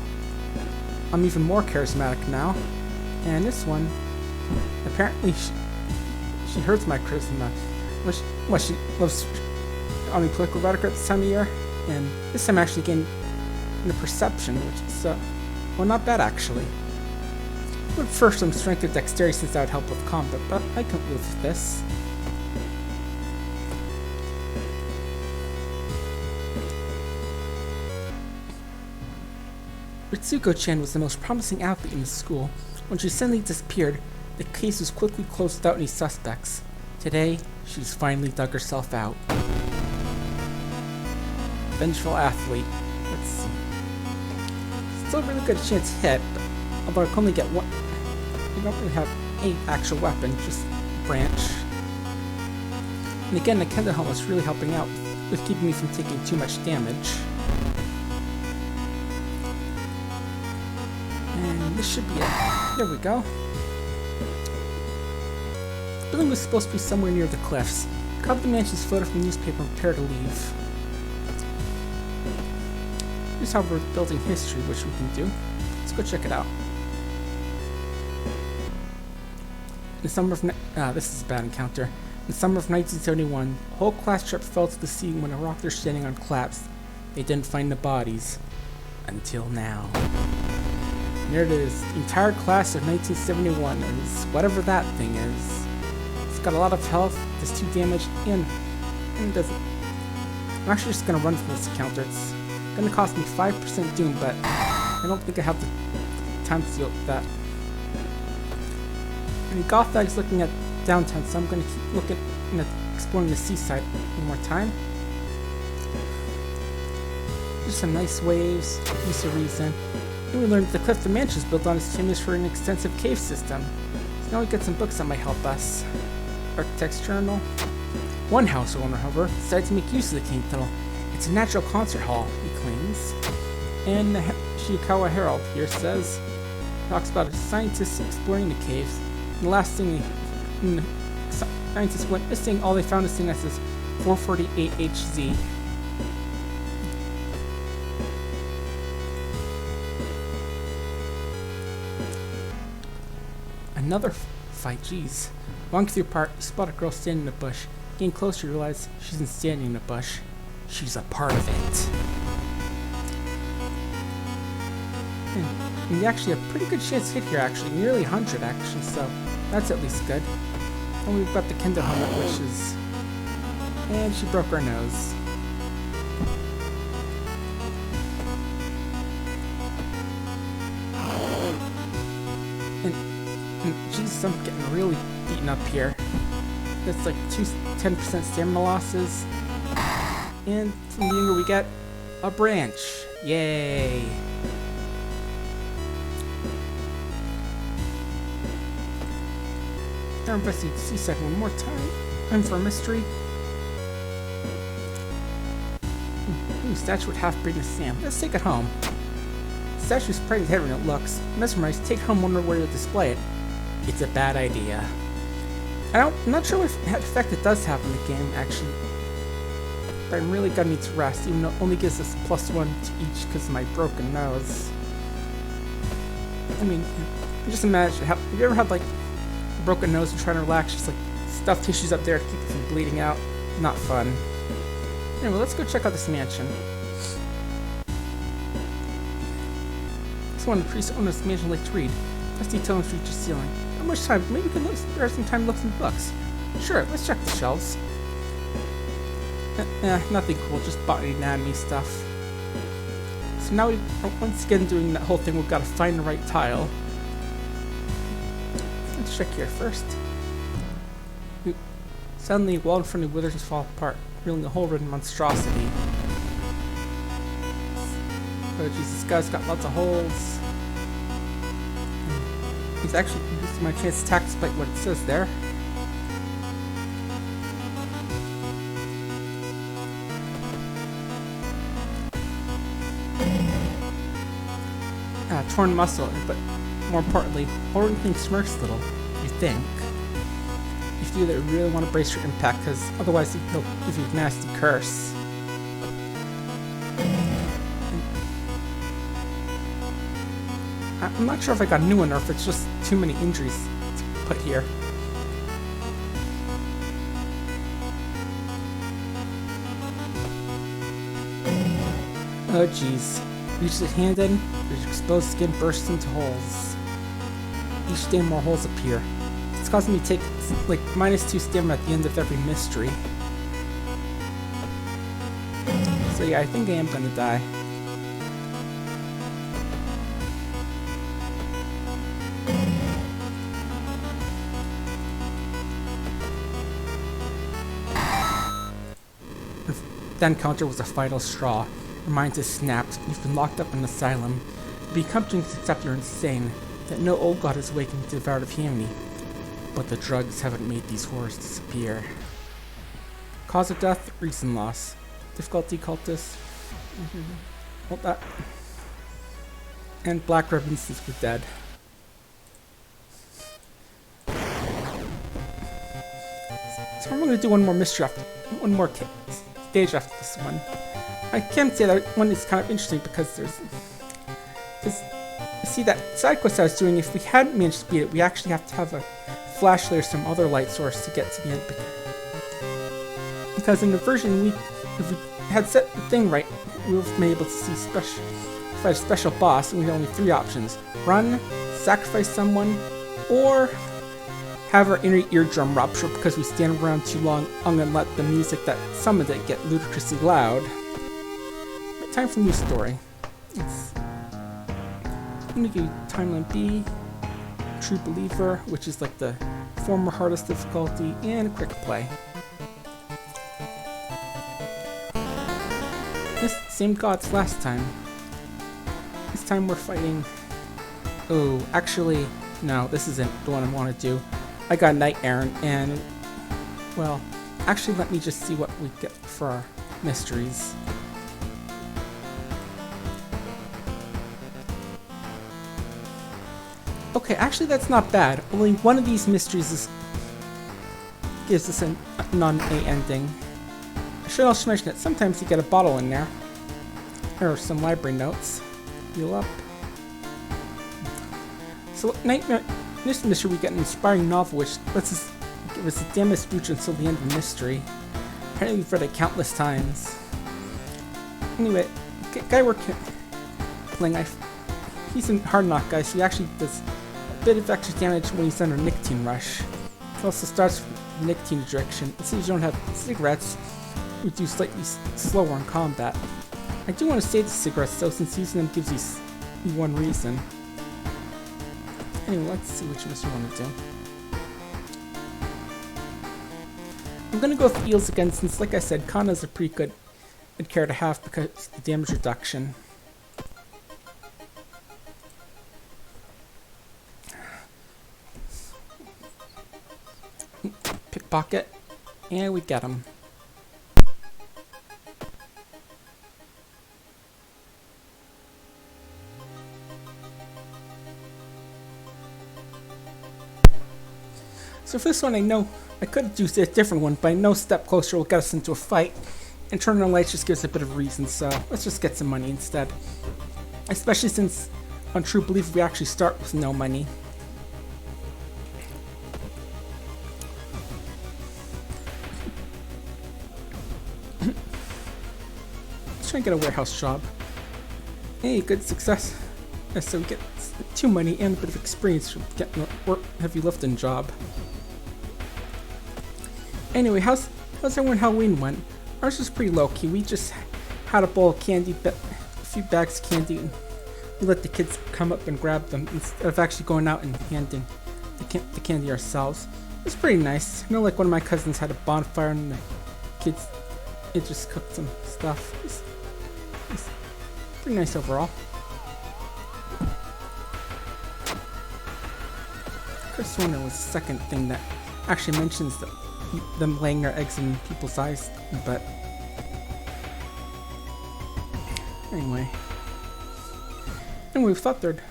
I'm even more charismatic now. And this one, apparently she hurts my charisma. She loves only political rhetoric at this time of year. And this time I actually gained the perception, which is, well, not bad actually. I would prefer some strength or dexterity since that would help with combat, but I can live with this. Ritsuko-chan was the most promising athlete in the school. When she suddenly disappeared, the case was quickly closed without any suspects. Today, she's finally dug herself out. Vengeful athlete. Let's see. Still a really good chance to hit, but although I can only get one. I don't really have any actual weapon, just branch. And again, the Kendo helmet was really helping out with keeping me from taking too much damage. And this should be it. There we go. The building was supposed to be somewhere near the cliffs. Cover the mansion's photo from the newspaper and prepare to leave. Here's how we're building history, which we can do. Let's go check it out. the summer of this is a bad encounter. In the summer of 1971, the whole class trip fell to the sea when a rock they're standing on collapsed. They didn't find the bodies. Until now. And there it is. The entire class of 1971 is whatever that thing is. It's got a lot of health, does 2 damage, and it doesn't. I'm actually just gonna run for this encounter. It's gonna cost me 5% doom, but I don't think I have the time to deal with that. And Gothag's looking at downtown, so I'm gonna keep looking and exploring the seaside one more time. Just some nice waves, use of reason. And we learned that the Clifton Mansion is built on is famous for an extensive cave system. So now we get some books that might help us. Architect's Journal. One house owner, however, decided to make use of the cave tunnel. It's a natural concert hall, he claims. And the Shiikawa Herald here says, talks about a scientist exploring the caves. And the last thing, the scientists went missing. All they found is thing that says 448HZ. Another fight, jeez. Walking through the park, you spot a girl standing in a bush. Getting closer, you realize she isn't standing in a bush. She's a part of it. And you actually have a pretty good chance to hit here, actually. Nearly 100, actually, so that's at least good. And we've got the Kendo helmet, which is... And she broke her nose. Jesus, I'm getting really beaten up here. That's like 10% stamina losses. And from the anger we get a branch. Yay! Now I'm investing the seaside one more time. Time for a mystery. Ooh, statue with half-breed Sam. Let's take it home. The statue's pretty heavy when it looks. Mesmerized, take it home, wonder where to display it. It's a bad idea. I'm not sure what effect it does have in the game, actually. But I'm really gonna need to rest, even though it only gives us +1 to each because of my broken nose. I mean, just imagine, have you ever had like a broken nose and trying to relax, just like stuff tissues up there to keep it from bleeding out? Not fun. Anyway, let's go check out this mansion. This one of the previous owners of the mansion like to read. Let's detail and reach the ceiling. How much time? Maybe we can spare some time to look through the books. Sure, let's check the shelves. Nothing cool, just botany anatomy stuff. So now we are once again doing that whole thing, we've got to find the right tile. Let's check here first. Suddenly, a wall in front of withers and fall apart, revealing a hole ridden monstrosity. Oh Jesus, this guy's got lots of holes. He's actually using my chance to attack despite what it says there. Torn muscle, but more importantly, holding things smirks a little, you think. If you do that, you really want to brace your impact, because otherwise he'll give you a nasty curse. I'm not sure if I got a new one or if it's just too many injuries to put here. Oh jeez. Reaches his hand in, his exposed skin bursts into holes. Each day more holes appear. It's causing me to take like -2 stamina at the end of every mystery. So yeah, I think I am gonna die. That encounter was a final straw. Your mind has snapped. You've been locked up in an asylum. Be comforting to accept you're insane, that no old god is waking to devour of humanity. But the drugs haven't made these horrors disappear. Cause of death, reason loss. Difficulty, cultist. Hold that. And black ribbons since we're dead. So I'm gonna do one more mystery after, one more stage after this one. I can say that one is kind of interesting because see that side quest I was doing, if we hadn't managed to beat it, we actually have to have a flashlight or some other light source to get to the end. Because in the version if we had set the thing right, we would have been able to see fight a special boss, and we had only 3 options: run, sacrifice someone, or have our inner eardrum rupture because we stand around too long and let the music that summoned it get ludicrously loud. But time for a new story. I'm gonna give you Timeline B, True Believer, which is like the former hardest difficulty, and Quick Play. This same gods last time. This time we're fighting... Oh, actually, no, this isn't the one I want to do. I got Knight Errant, and... Well, actually let me just see what we get for our mysteries. Okay, actually that's not bad. Only one of these mysteries gives us a non-A ending. I should also mention that sometimes you get a bottle in there. Or some library notes. Heal up. So this mystery we get an inspiring novel which lets us give us a damage speech until the end of the mystery. Apparently we've read it countless times. Anyway, guy we're playing, he's a hard knock guy, so he actually does a bit of extra damage when he's under nicotine rush. It also starts with nicotine addiction. As soon as you don't have cigarettes, you do slightly slower in combat. I do want to save the cigarettes though, since using them gives you one reason. Anyway, let's see which mystery we want to do. I'm gonna go with Eels again, since like I said, Kana's a pretty good character to have because of the damage reduction. Pickpocket, and we get him. So for this one, I know I could do a different one, but I know Step Closer will get us into a fight, and turning on lights just gives a bit of reason, so let's just get some money instead. Especially since on True Belief we actually start with no money. Let's try and get a warehouse job. Hey, good success. So we get 2 money and a bit of experience from getting a heavy lifting job. Anyway, how's everyone Halloween went? Ours was pretty low key. We just had a bowl of candy, a few bags of candy, and we let the kids come up and grab them instead of actually going out and handing the candy ourselves. It was pretty nice. I know, like one of my cousins had a bonfire and the kids just cooked some stuff. It was pretty nice overall. First one was the second thing that actually mentions them laying their eggs in people's eyes, but anyway, we thought they'd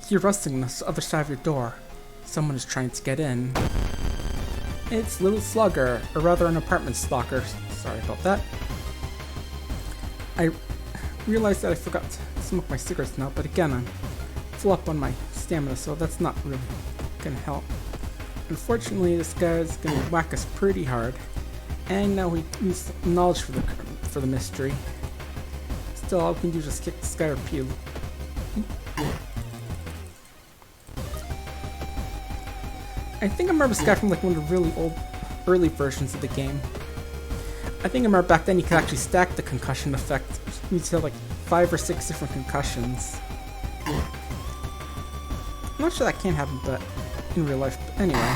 hear rustling on the other side of your door. Someone is trying to get in. It's Little Slugger, or rather an apartment stalker. Sorry about that. I realized that I forgot to smoke my cigarettes now, but again, I'm full up on my stamina, so that's not really gonna help. Unfortunately, this guy is gonna whack us pretty hard, and now he needs knowledge for the mystery. Still, all we can do is just kick this guy repeatedly. I think I remember this guy from like one of the really early versions of the game. I think I remember back then you could actually stack the concussion effect. You need to have like 5 or 6 different concussions. I'm not sure that can happen, but in real life. But anyway,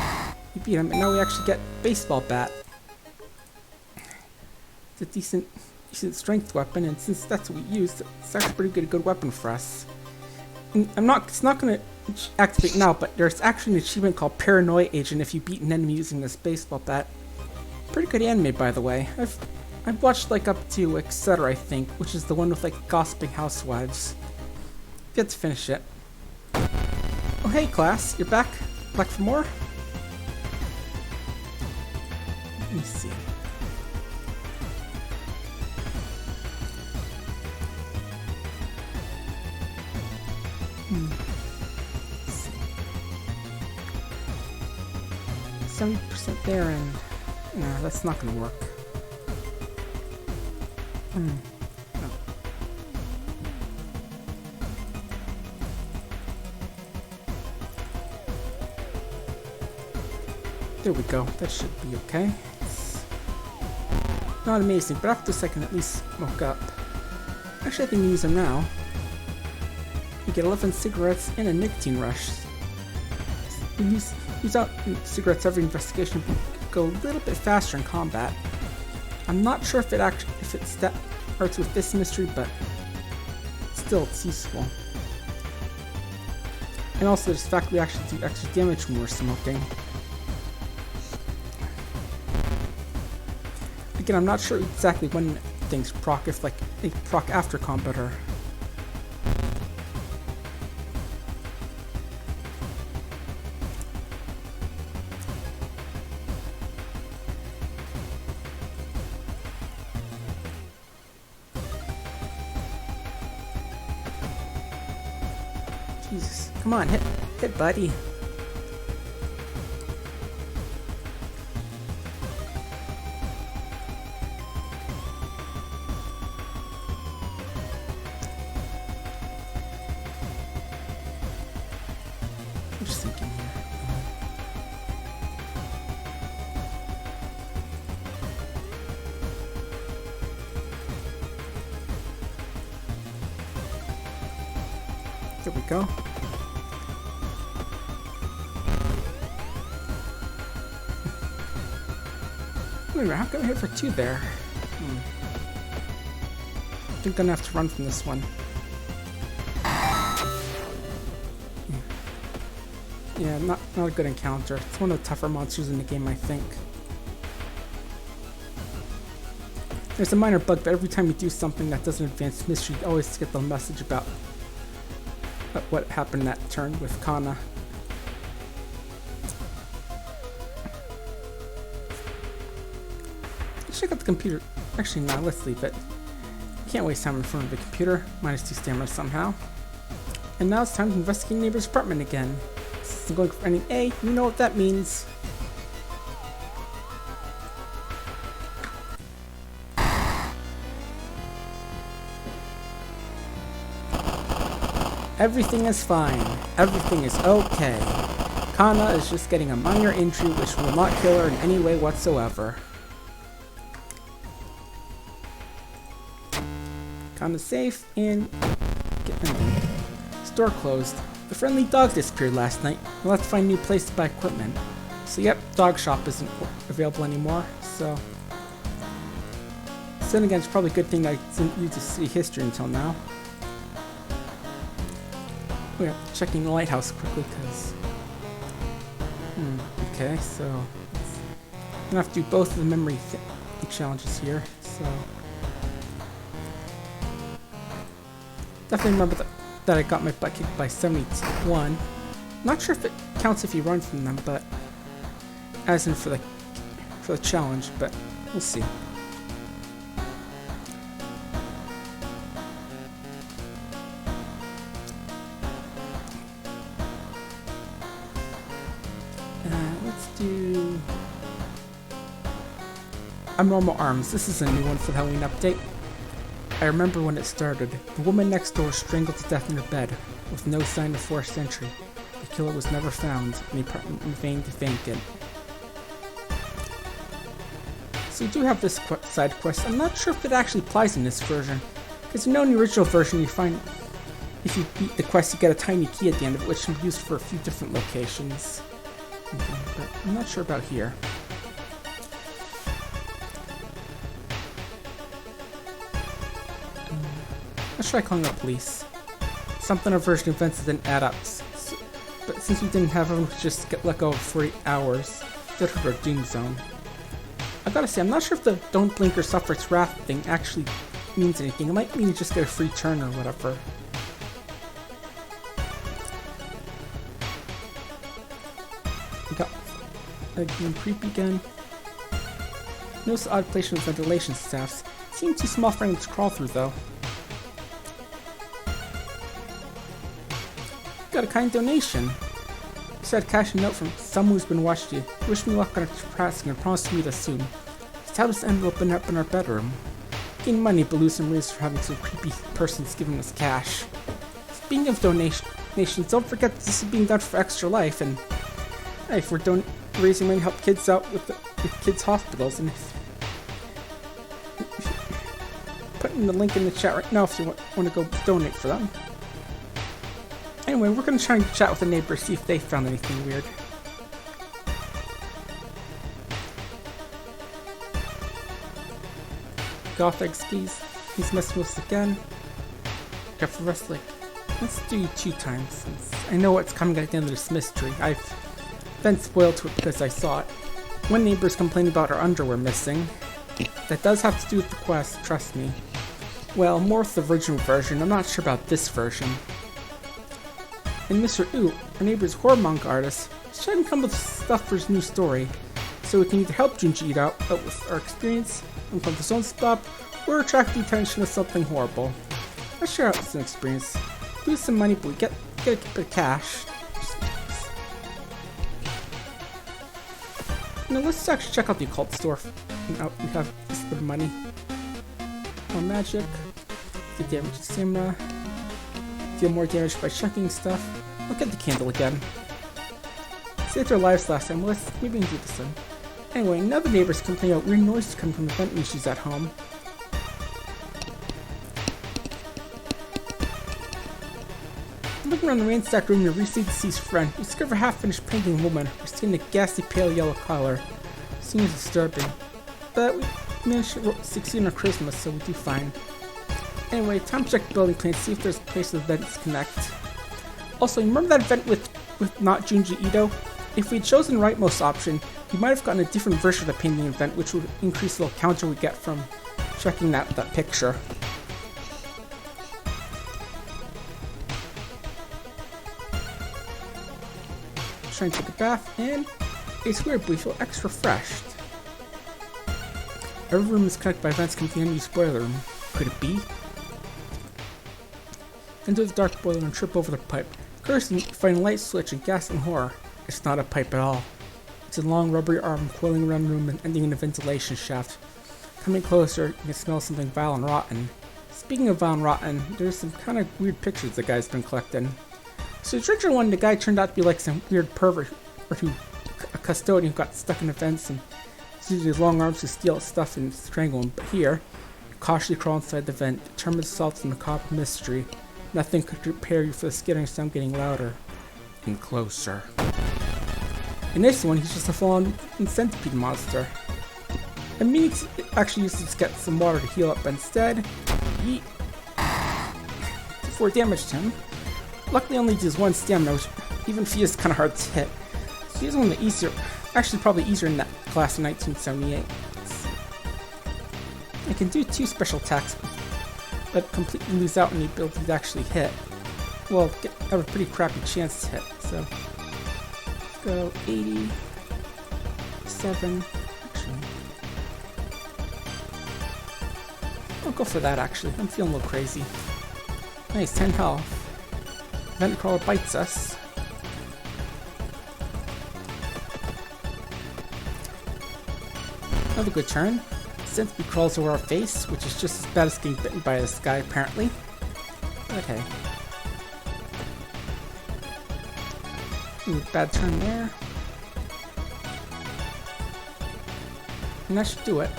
we beat him, and now we actually get baseball bat. It's a decent strength weapon, and since that's what we used, it's actually a good weapon for us. And it's not going to activate now, but there's actually an achievement called Paranoia Agent if you beat an enemy using this baseball bat. Pretty good anime, by the way. I've watched like up to Etc., I think, which is the one with like gossiping housewives. Get to finish it. Oh hey class, you're back? Back for more? Let me see. 70% there, and nah, that's not gonna work. No. There we go. That should be okay. It's not amazing, but after this I can at least smoke up. Actually, I can use them now. You get 11 cigarettes and a nicotine rush. You use out cigarettes every investigation, go a little bit faster in combat. I'm not sure if it starts with this mystery, but still, it's useful. And also, there's the fact we actually do extra damage when we're smoking. Again, I'm not sure exactly when things proc, if like they proc after combat or. Jesus, come on, hit, buddy. I'm just thinking here. There we go. Wait a minute, how come I hit for 2 there? I think I'm gonna have to run from this one. Yeah, not a good encounter. It's one of the tougher monsters in the game, I think. There's a minor bug, but every time you do something that doesn't advance mystery, you always get the message about what happened that turn with Kana. Let's check out the computer. Actually, no, let's leave it. Can't waste time in front of the computer. -2 stamina somehow. And now it's time to investigate neighbor's apartment again. Since I'm going for ending A, you know what that means. Everything is fine. Everything is okay. Kana is just getting a minor injury which will not kill her in any way whatsoever. Kana's safe and store closed. The friendly dogs disappeared last night. We'll have to find a new place to buy equipment. So yep, dog shop isn't available anymore, so. Then again, it's probably a good thing I didn't use to see history until now. Oh yeah, checking the lighthouse quickly, because... okay, so... I'm gonna have to do both of the memory challenges here, so... Definitely remember that I got my butt kicked by 71. Not sure if it counts if you run from them, but... As in for the challenge, but we'll see. Let's do... Abnormal arms. This is a new one for the Halloween update. I remember when it started. The woman next door strangled to death in her bed, with no sign of forced entry. The killer was never found, and the apartment remained vacant. So you do have this side quest. I'm not sure if it actually applies in this version, because you know in the original version you find, if you beat the quest, you get a tiny key at the end of it, which can be used for a few different locations. Okay, but I'm not sure about here. Let's try calling the police. Something our version of events didn't add up, but since we didn't have them, just get let go of 48 hours. That's our doom zone. I gotta say, I'm not sure if the don't blink or suffer its wrath thing actually means anything. It might mean you just get a free turn or whatever. We got again creepy again. Notice the odd placement of ventilation staffs. Seem too small for anyone to crawl through though. Got a kind donation. Just had cash a note from someone who's been watching you. Wish me luck on our passing and promise to meet us soon. Established an envelope up in our bedroom. Gain money but lose some reasons for having some creepy persons giving us cash. Speaking of donations, don't forget that this is being done for Extra Life, and hey, if we're raising money to help kids out with kids' hospitals, and putting the link in the chat right now if you want to go donate for them. Anyway, we're going to try and chat with the neighbors, see if they found anything weird. Gothic skis. He's messing with us again. Got for the rest, like, let's do 2 times, since I know what's coming at the end of this mystery. I've been spoiled to it because I saw it. One neighbor's complaining about her underwear missing. That does have to do with the quest, trust me. Well, more with the original version, I'm not sure about this version. And Mr. Oot, our neighbor's horror manga artist, is trying to come up with stuff for his new story, so we can either help Junji out with our experience and from his own stuff, or attract the attention of something horrible. Let's share out this experience. Lose some money, but we get a bit of cash. Now let's actually check out the occult store. Now we have this bit of money. More magic. The damage to stamina. Deal more damage by checking stuff. I'll get the candle again. Saved our lives last time. Well, maybe we can do this one. Anyway, now the neighbors complain about weird noises coming from the vent when she's at home. Looking around the ransacked room, you receive deceased friend. You discover a half-finished painting woman who's stained a ghastly pale yellow color. Seems disturbing. But we managed to succeed on our Christmas, so we do fine. Anyway, time to check the building plan, see if there's a place the vents connect. Also, remember that event with not Junji Ito? If we'd chosen the rightmost option, we might have gotten a different version of the painting event, which would increase the counter we get from checking that picture. Trying to take a bath, and it's weird, but we feel extra refreshed. Every room is connected by vents coming from the unused boiler room. Could it be? Enter the dark boiler and trip over the pipe. Cursing, you find a light switch and gasp in horror. It's not a pipe at all. It's a long rubbery arm coiling around the room and ending in a ventilation shaft. Coming closer, you can smell something vile and rotten. Speaking of vile and rotten, there's some kind of weird pictures the guy's been collecting. So the original one, the guy turned out to be like some weird pervert or a custodian who got stuck in the vents and used his long arms to steal stuff and strangle him. But here, you cautiously crawl inside the vent, determined to solve the macabre mystery. Nothing could prepare you for the skittering sound getting louder and closer. In this one, he's just a full-on centipede monster. And meaning to actually use to get some water to heal up, but instead, he 4 damage to him. Luckily, only does 1 stamina, which even if he is kind of hard to hit. So he's one of the easier, actually probably easier in that class in 1978. I can do 2 special attacks, but completely lose out on the ability to actually hit. Well, have a pretty crappy chance to hit. So let's go 87. Actually, I'll go for that. Actually, I'm feeling a little crazy. Nice, 10 health. Vent crawler bites us. Another good turn. Centipede crawls over our face, which is just as bad as getting bitten by this guy, apparently. Okay. Ooh, bad turn there. And that should do it.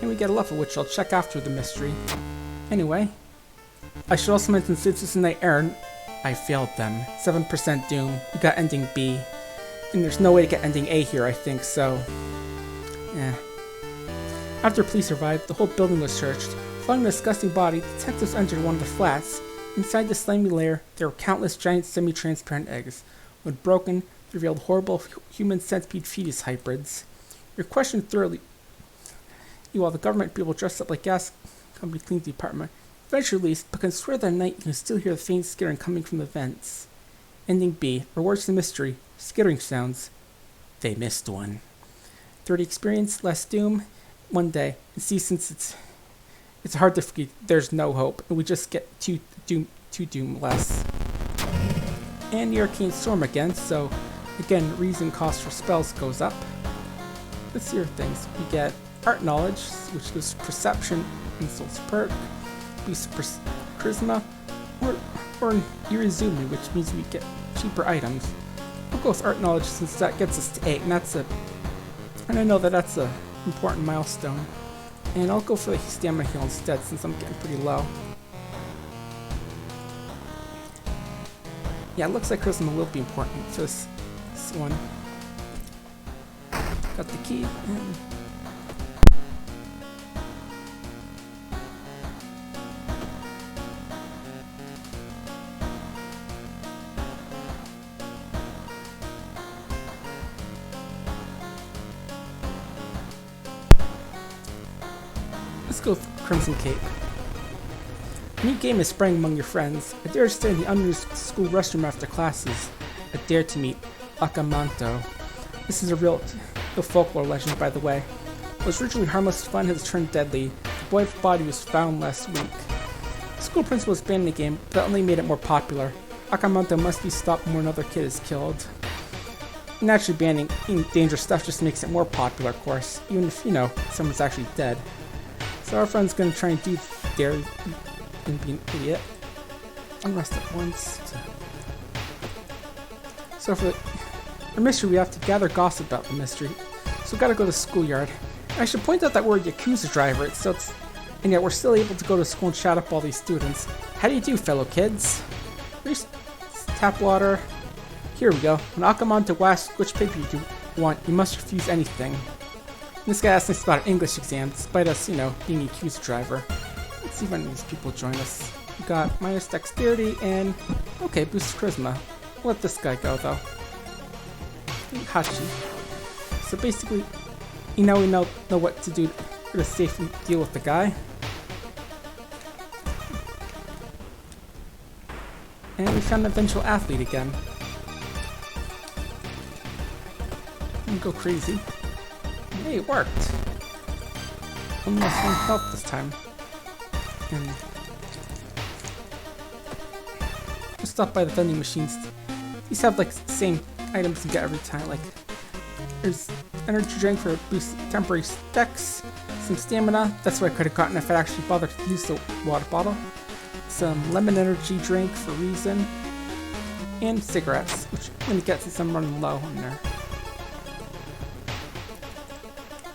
And we get a level, which I'll check after the mystery. Anyway, I should also mention, since it's a night errand, I failed them. 7% doom. We got ending B. And there's no way to get ending A here, I think, so... yeah. After police arrived, the whole building was searched. Finding the disgusting body, detectives entered one of the flats. Inside the slimy lair, there were countless giant semi-transparent eggs. When broken, they revealed horrible human centipede fetus hybrids. You're questioned thoroughly while the government people dressed up like gas company cleaned the apartment. Eventually released, but can swear that at night you can still hear the faint skittering coming from the vents. Ending B. Rewards the mystery. Skittering sounds. They missed one. 30 experience, less doom, 1 day. And see, since it's hard to forget, there's no hope. And we just get 2 doom less. and the arcane storm again, so again, reason cost for spells goes up. Let's see our things. We get art knowledge, which gives perception, insults perk, boosts charisma, or Irizumi, which means we get cheaper items. We'll go with art knowledge since that gets us to 8, and I know that that's a important milestone. And I'll go for the stamina heal instead since I'm getting pretty low. Yeah, it looks like charisma will be important for this one. Got the key. And let's go with Crimson Cape. A new game is spreading among your friends. I dare to stay in the unused school restroom after classes. I dare to meet Akamanto. This is a real folklore legend, by the way. What was originally harmless fun has turned deadly. The boy's body was found last week. The school principal has banned the game, but that only made it more popular. Akamanto must be stopped before another kid is killed. Naturally, banning dangerous stuff just makes it more popular, of course, even if, someone's actually dead. So our friend's gonna try and do dare and be an idiot. I'll rest at once. So for the mystery, we have to gather gossip about the mystery. So we gotta go to the schoolyard. I should point out that we're a Yakuza driver, and yet we're still able to go to school and chat up all these students. How do you do, fellow kids? Here's tap water. Here we go. When Akamanto asks which paper you want, you must refuse anything. And this guy asked us about an English exam, despite us, being a Yakuza driver. Let's see if any of these people join us. We got minus dexterity and, okay, boost charisma. We'll let this guy go, though. Hachi. So basically, we know what to do to safely deal with the guy. And we found an eventual athlete again. And go crazy. Hey, it worked! Only lost 1 health this time. And we'll stop by the vending machines. These have like the same items you get every time. Like there's energy drink for boost temporary dex, some stamina. That's what I could have gotten if I actually bothered to use the water bottle. Some lemon energy drink for reason, and cigarettes, which I'm gonna get since I'm running low on there.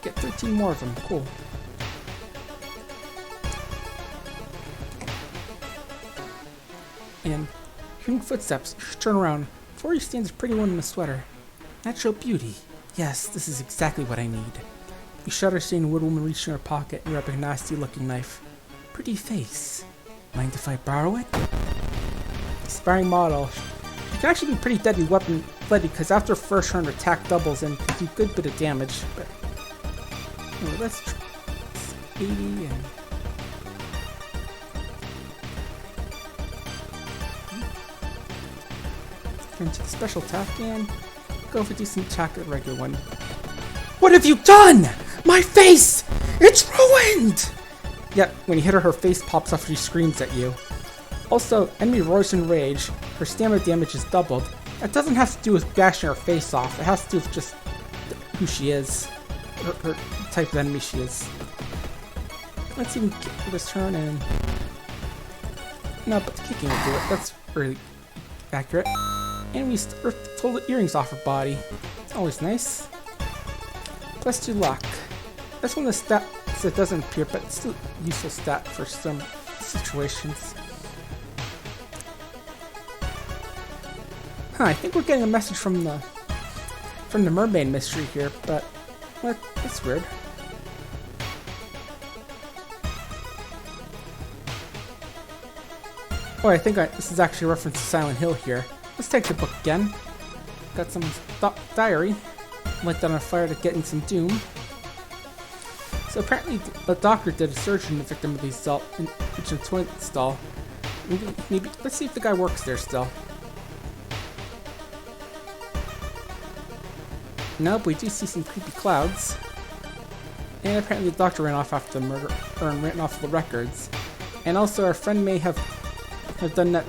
Get 13 more of them. Cool. And hearing footsteps, you should turn around. Before you stands a pretty woman in a sweater. Natural beauty. Yes, this is exactly what I need. You shudder, seeing a wood woman reach in her pocket and grab a nasty-looking knife. Pretty face. Mind if I borrow it? Aspiring model. She can actually be pretty deadly weapon bloody because after first turn, her attack doubles and can do a good bit of damage. But anyway, let's try 80 and turn to the special attack and go for a decent attack at the regular one. What have you done? My face! It's ruined! Yep, when you hit her, her face pops off and she screams at you. Also, enemy roars in rage. Her stamina damage is doubled. That doesn't have to do with bashing her face off. It has to do with just who she is. Her type of enemy she is. Let's even get this turn and... No, but the kicking will do it. That's really accurate. And we pull the earrings off her body. It's always nice. Plus 2 luck. That's one of the stats that doesn't appear, but it's still a useful stat for some situations. I think we're getting a message from the mermaid mystery here, but what? That's weird. Oh, I think this is actually a reference to Silent Hill here. Let's take the book again. Got some diary. Light that on fire to get in some doom. So apparently the doctor did a surgery on the victim of the assault in the toilet stall. Maybe let's see if the guy works there still. Nope, we do see some creepy clouds. And apparently the doctor ran off after the murder, or ran off the records. And also our friend may have done that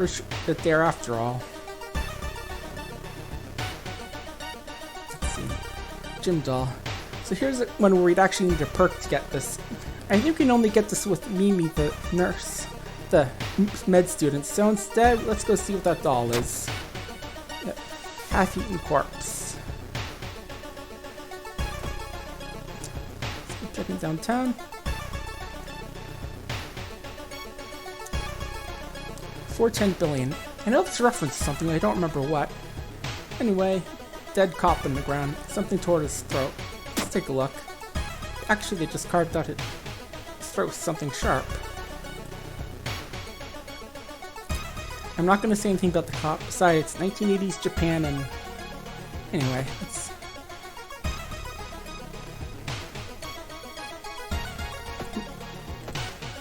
there after all. gym doll. So here's one where we'd actually need a perk to get this. I think we can only get this with Mimi, the nurse, the med student. So instead, let's go see what that doll is. Yep. Half-eaten corpse. Let's keep checking downtown. 410 billion. I know this references something, I don't remember what. Anyway, dead cop in the ground, something toward his throat. Let's take a look. Actually, they just carved out his throat with something sharp. I'm not going to say anything about the cop. Besides, it's 1980s Japan and... Anyway, let's...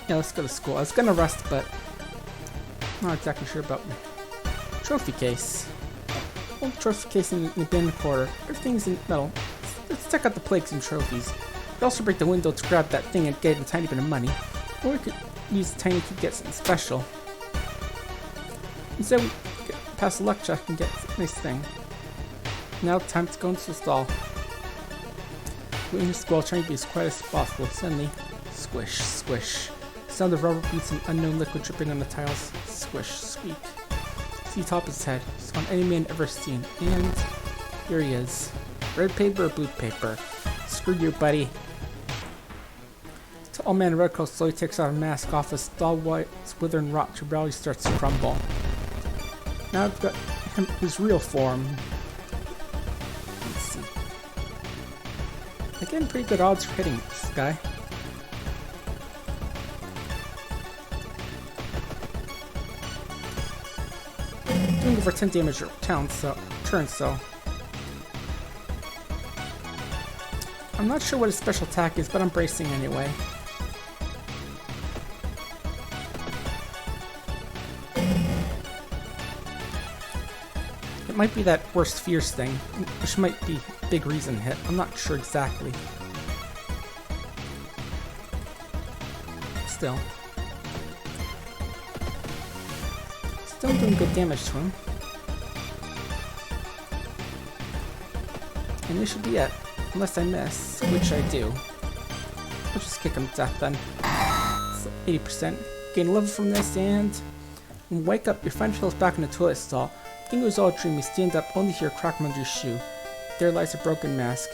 Yeah, let's go to school. I was going to rest, but... I'm not exactly sure about my trophy case. Old trophy case in the bin quarter. Everything's in metal. Let's check out the plaques and trophies. We could also break the window to grab that thing and get a tiny bit of money. Or we could use the tiny key to get something special. Instead, we pass the luck check and get a nice thing. Now, time to go into the stall. We're in the school trying to be as quiet as possible. Suddenly, squish, squish. Sound of rubber boots and unknown liquid dripping on the tiles. Squish, squeak. See top of his head. It's one any man ever seen. And here he is. Red paper or blue paper? Screw you, buddy. The tall man in red coat slowly takes out a mask off his dull white, wither and rot till reality starts to crumble. Now I've got him, his real form. Let's see. I'm getting pretty good odds for hitting this guy. Doing over 10 damage per turn, so I'm not sure what his special attack is, but I'm bracing anyway. It might be that worst fears thing, which might be a big reason hit. I'm not sure exactly. Still doing good damage to him. And this should be it. Unless I miss, which I do. I'll just kick him to death then. So 80%. Gain a level from this and... When you wake up, your friend feels back in the toilet stall. Think it was all a dream. You stand up, only hear a crack under your shoe. There lies a broken mask.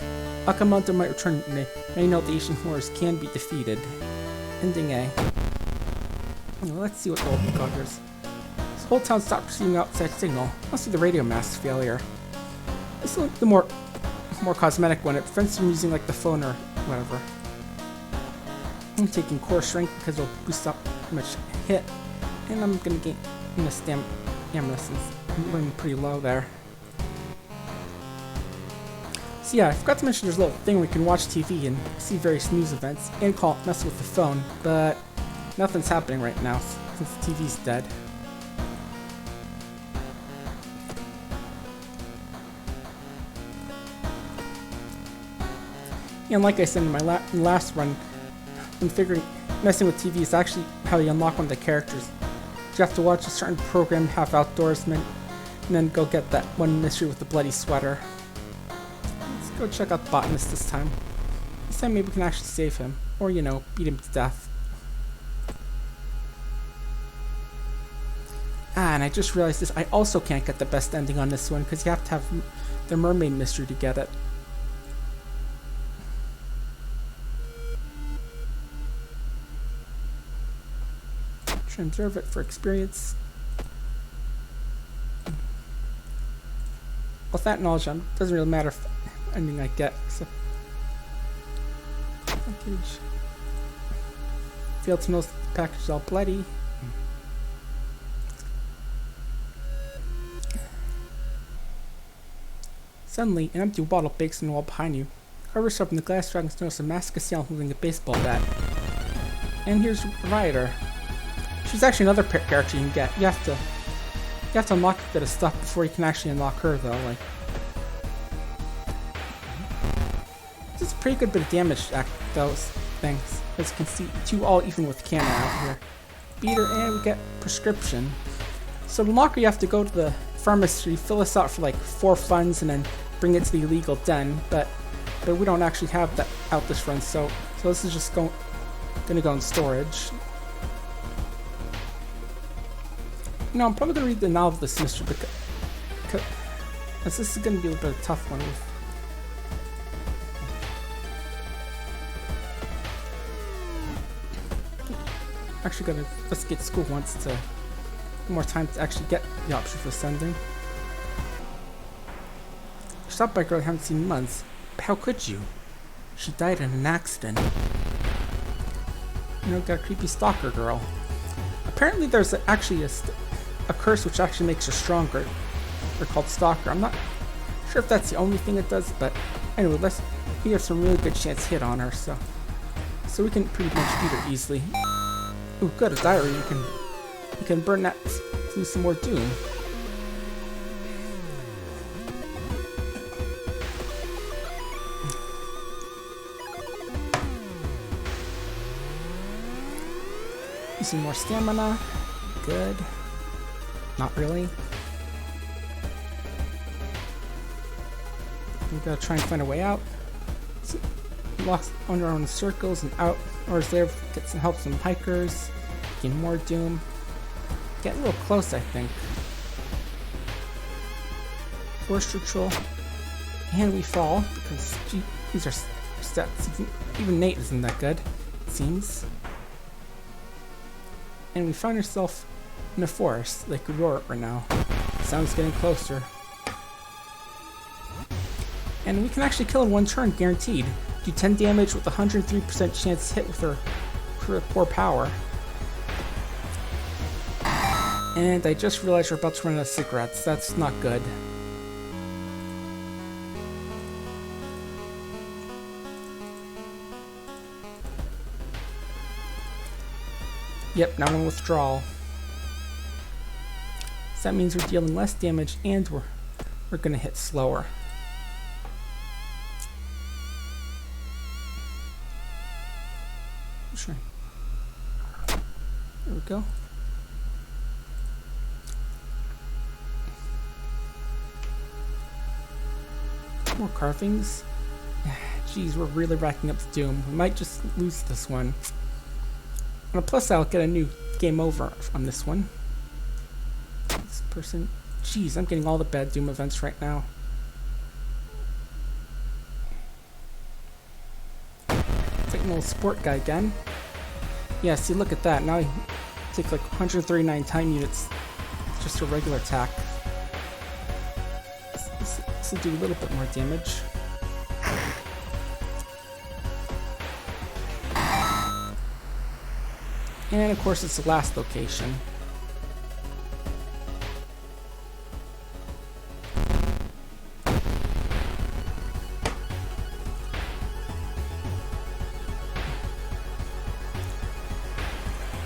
Akamoto might return today. Now you know the Asian horrors can be defeated. Ending A. Well, let's see what the old card is. This whole town stopped receiving outside signal. Must be the radio mask failure. This is the more cosmetic one. It prevents you from using like the phone or whatever. I'm taking core strength because it'll boost up how much hit. And I'm gonna gain a stamina since I'm running pretty low there. So yeah, I forgot to mention there's a little thing where you can watch TV and see various news events and mess with the phone, but nothing's happening right now since the TV's dead. And like I said in my last run, I'm figuring messing with TV is actually how you unlock one of the characters. You have to watch a certain program, have outdoorsman, and then go get that one mystery with the bloody sweater. Let's go check out the botanist this time. This time maybe we can actually save him, or you know, beat him to death. Ah, and I just realized this, I also can't get the best ending on this one, because you have to have the mermaid mystery to get it. Observe it for experience. With that knowledge, it doesn't really matter if ending I get. So, package. Failed to notice the package is all bloody. Suddenly, an empty bottle bakes in the wall behind you. Covers up in the glass dragons notice a masked assailant holding a baseball bat. And here's Rioter. She's actually another character you can get. You have to unlock a bit of stuff before you can actually unlock her, though. Like, this is a pretty good bit of damage to those things. As you can see, two all even with the camera out here. Beat her, and we get prescription. So to unlock her, you have to go to the pharmacy, fill this out for like 4 funds, and then bring it to the illegal den. But but we don't actually have that out this run, so this is just gonna go in storage. No, I'm probably gonna read the novel this semester because this is gonna be a little bit of a tough one. Actually gonna investigate school once to more time to actually get the option for sending. Stopped by a girl I haven't seen in months. But how could you? She died in an accident. You know, got a creepy stalker girl. Apparently there's actually a curse which actually makes her stronger. They're called stalker. I'm not sure if that's the only thing it does, but anyway, we have some really good chance hit on her, so we can pretty much beat her easily. Ooh, good, a diary. You can burn that to do some more doom. Some more stamina. Good. Not really. We gotta try and find a way out. Lost on our own circles and out, or is there get some help from hikers, gain more doom. Get a little close, I think. Forest ritual, and we fall because these are stats. Even Nate isn't that good, it seems. And we find ourselves in a forest, like Aurora right now. Sound's getting closer. And we can actually kill in one turn, guaranteed. Do 10 damage with 103% chance hit with her poor power. And I just realized we're about to run out of cigarettes. That's not good. Yep, now in withdrawal. So that means we're dealing less damage and we're gonna hit slower. Sure. There we go. More carvings. Jeez, we're really racking up the doom. We might just lose this one. And plus, I'll get a new game over on this one. This person. Jeez, I'm getting all the bad doom events right now. Fighting little sport guy again. Yeah, see, look at that. Now I take like 139 time units. It's just a regular attack. This will do a little bit more damage. And of course, it's the last location.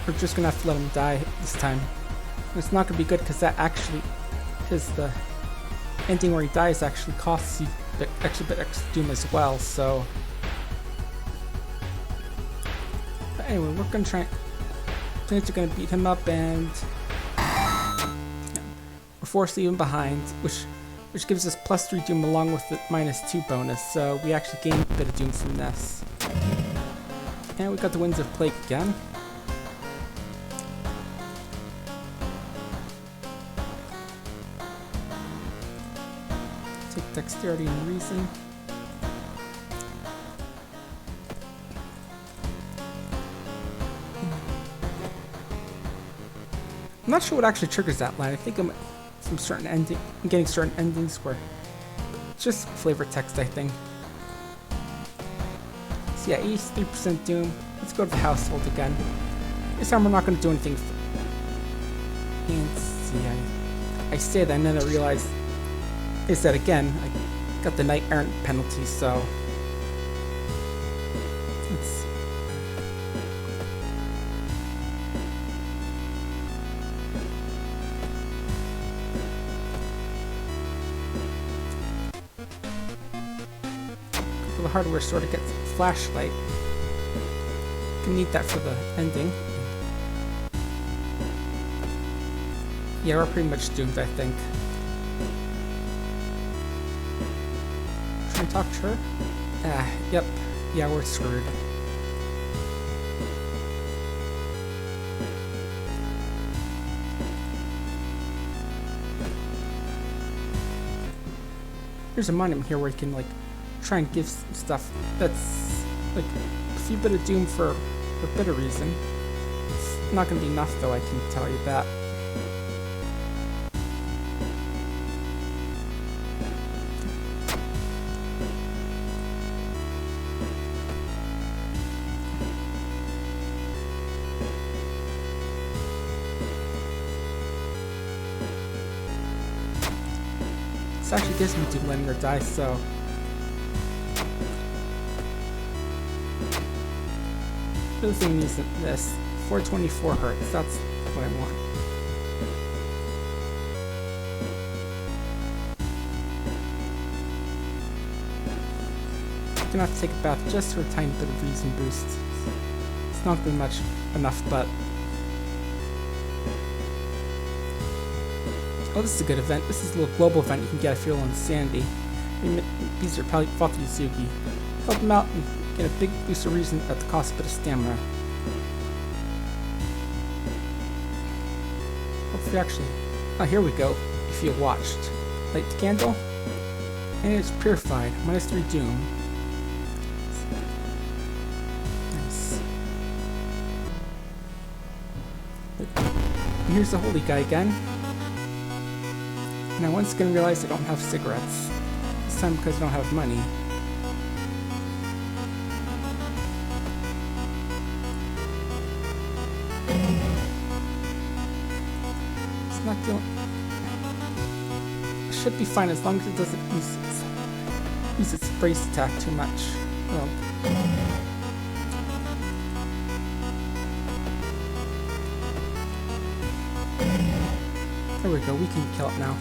We're just gonna have to let him die this time. It's not gonna be good because the ending where he dies actually costs you extra bit extra doom as well. So, but anyway, we're gonna try. We're gonna beat him up, and we're forced to leave him behind, which gives us +3 doom along with the -2 bonus. So we actually gain a bit of doom from this. And we got the Winds of Plague again. Take dexterity and reason. I'm not sure what actually triggers that line. I think I'm getting certain endings where it's just flavor text, I think. So yeah, 83% doom. Let's go to the household again. This time we're not going to do anything. And see, I say that and then I realized I said again, I got the Knight Errant penalty, so let's the hardware store to get a flashlight. Can need that for the ending. Yeah, we're pretty much doomed, I think. Try and talk to her. Yep. Yeah, we're screwed. There's a monument here where you can, like, try and give stuff that's, like, a few bit of doom for a bit of reason. It's not gonna be enough, though, I can tell you that. This actually gives me to blend or die, so the other thing is this 424 hertz. That's what I want. I'm gonna have to take a bath just for a tiny bit of reason boost. It's not gonna be much enough, but oh, this is a good event. This is a little global event you can get if you're on Sandy. These are probably fought the Yuzuki. Help them out and get a big boost of reason at the cost of a bit of stamina. Hopefully actually... oh, here we go. If you watched. Light the candle. And it's purified. -3 doom. Nice. And here's the holy guy again. And I once again realized I don't have cigarettes. This time because I don't have money. It's not doing... it should be fine as long as it doesn't use its brace attack too much. Well, there we go, we can kill it now.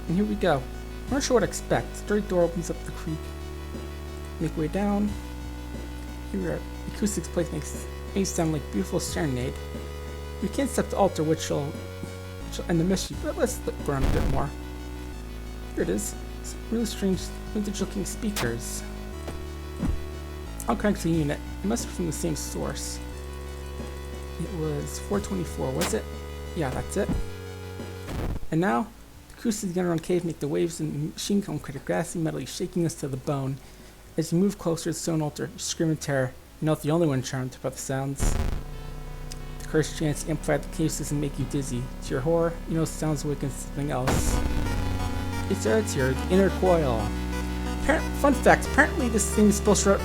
And here we go. I'm not sure what to expect. The dirty door opens up the creek. Make way down. Here we are. The acoustics place makes sound like beautiful serenade. We can't step the altar, which will end the mystery, but let's look around a bit more. Here it is. It's really strange vintage-looking speakers. I'll connect to the unit. It must be from the same source. It was 424, was it? Yeah, that's it. And now, the acoustics again around cave make the waves in the machine come crater grassy metally, shaking us to the bone. As you move closer to the stone altar, you scream in terror. You're not the only one charmed by the sounds. The cursed chants amplify the cave system make you dizzy. To your horror, you know sounds awaken something else. It's here, the inner coil. Fun fact, apparently this thing is supposed to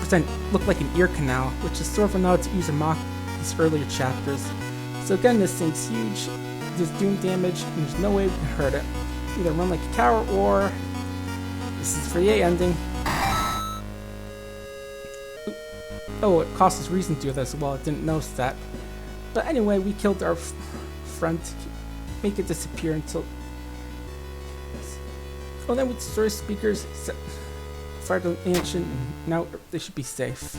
look like an ear canal, which is sort of a nod to use and mock these earlier chapters. So again, this thing's huge, there's doom damage, and there's no way we can hurt it. Either run like a coward or... this is for the A ending. Oh, it cost us reason to do this as well, I didn't notice that. But anyway, we killed our friend to make it disappear until... well, then we destroy speakers, fire the mansion, and now they should be safe.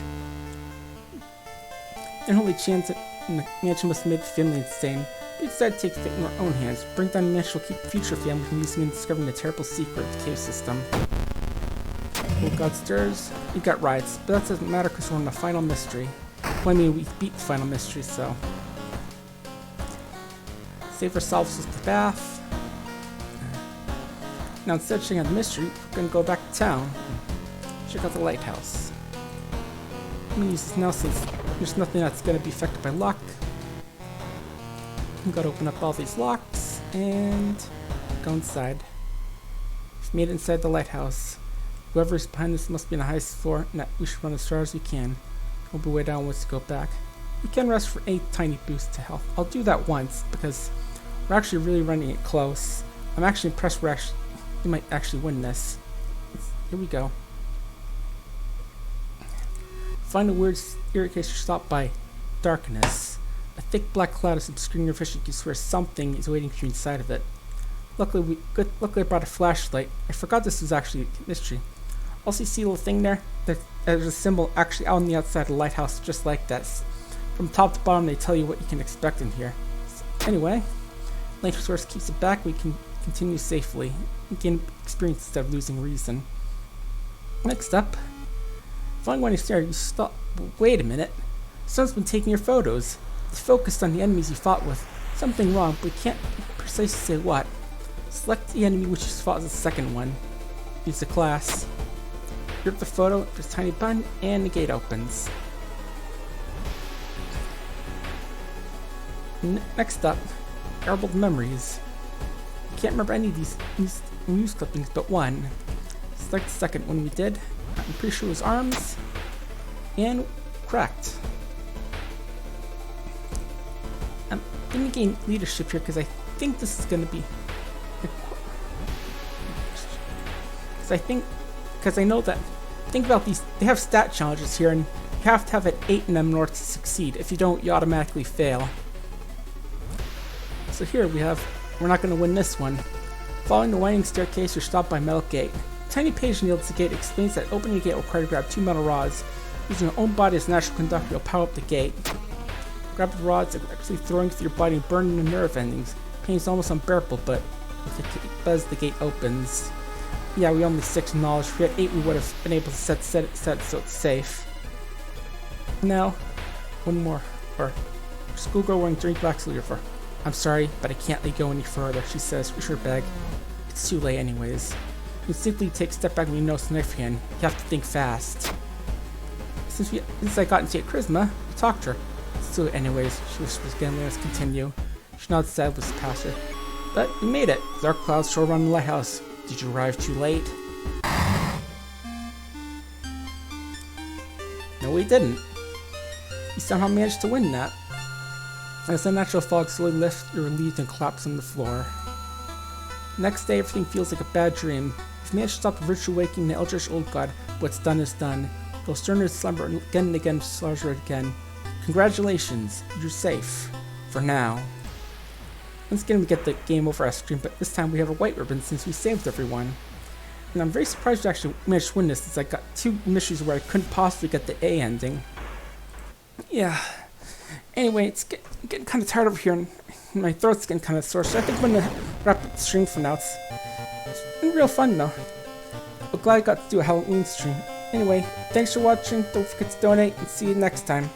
And holy chance that the mansion must have made the family insane. We decided to take fate in our own hands. Bring down the mansion will keep future family from using and discovering the terrible secret of the cave system. Oh, God stirs. We got riots, but that doesn't matter because we're in the final mystery. Well, I mean, we beat the final mystery, so... save ourselves with the bath. Now, instead of checking out the mystery, we're going to go back to town. Check out the lighthouse. I'm going to use this now since there's nothing that's going to be affected by luck. We've got to open up all these locks and go inside. We've made it inside the lighthouse. Whoever's behind this must be on the highest floor, and we should run as far as we can. We'll be way down once we go back. We can rest for a tiny boost to health. I'll do that once because we're actually really running it close. I'm actually impressed we might actually win this. Here we go. Find a weird staircase stopped by darkness. A thick black cloud is obscuring your vision. You swear something is waiting for you inside of it. Luckily I brought a flashlight. I forgot this was actually a mystery. Also, you see a little thing there? There's a symbol actually out on the outside of the lighthouse, just like that. From top to bottom, they tell you what you can expect in here. Anyway, Life Source keeps it back. We can continue safely and gain experience instead of losing reason. Next up, following when you stare, you stop. Wait a minute. Someone's been taking your photos. It's focused on the enemies you fought with. Something wrong, but we can't precisely say what. Select the enemy which you fought as the second one. Use the class. Grip the photo, press tiny button, and the gate opens. Next up, garbled memories. Can't remember any of these news clippings but one. Select the second one we did. I'm pretty sure it was arms. And correct. I'm gonna gain leadership here because I think this is gonna be. Because I know that. Think about these. They have stat challenges here, and you have to have an 8 in them in order to succeed. If you don't, you automatically fail. So here we have. We're not going to win this one. Following the winding staircase, you're stopped by a metal gate. A tiny page near the gate explains that opening a gate will require to grab 2 metal rods. Using your own body as a natural conductor, you'll power up the gate. Grab the rods, actually throwing through your body and burning the nerve endings. Pain is almost unbearable, but as the gate opens. Yeah, we only 6 knowledge. If we had 8, we would have been able to set it so it's safe. Now, one more. Or, schoolgirl wearing dirty black silver. I'm sorry, but I can't let you go any further, she says. We sure beg. It's too late anyways. You simply take a step back when you notice the knife hand. You have to think fast. Since I got into charisma, we talked to her. It's too late anyways, she whispers again. Let us continue. She nods sadly past her. But we made it. Dark clouds show around the lighthouse. Did you arrive too late? No, we didn't. You somehow managed to win that. As the natural fog slowly lifts, you're relieved and collapse on the floor. Next day, everything feels like a bad dream. You've managed to stop the virtual waking the eldritch old god. What's done is done. You'll stir in his slumber again and again, slaughter it again. Congratulations, you're safe. For now. Once again, we get the game over ice cream, but this time we have a white ribbon since we saved everyone. And I'm very surprised we actually managed to win this, since I got 2 mysteries where I couldn't possibly get the A ending. Yeah. Anyway, it's getting kind of tired over here, and my throat's getting kind of sore, so I think I'm going to wrap up the stream for now. It's been real fun, though. I'm glad I got to do a Halloween stream. Anyway, thanks for watching, don't forget to donate, and see you next time.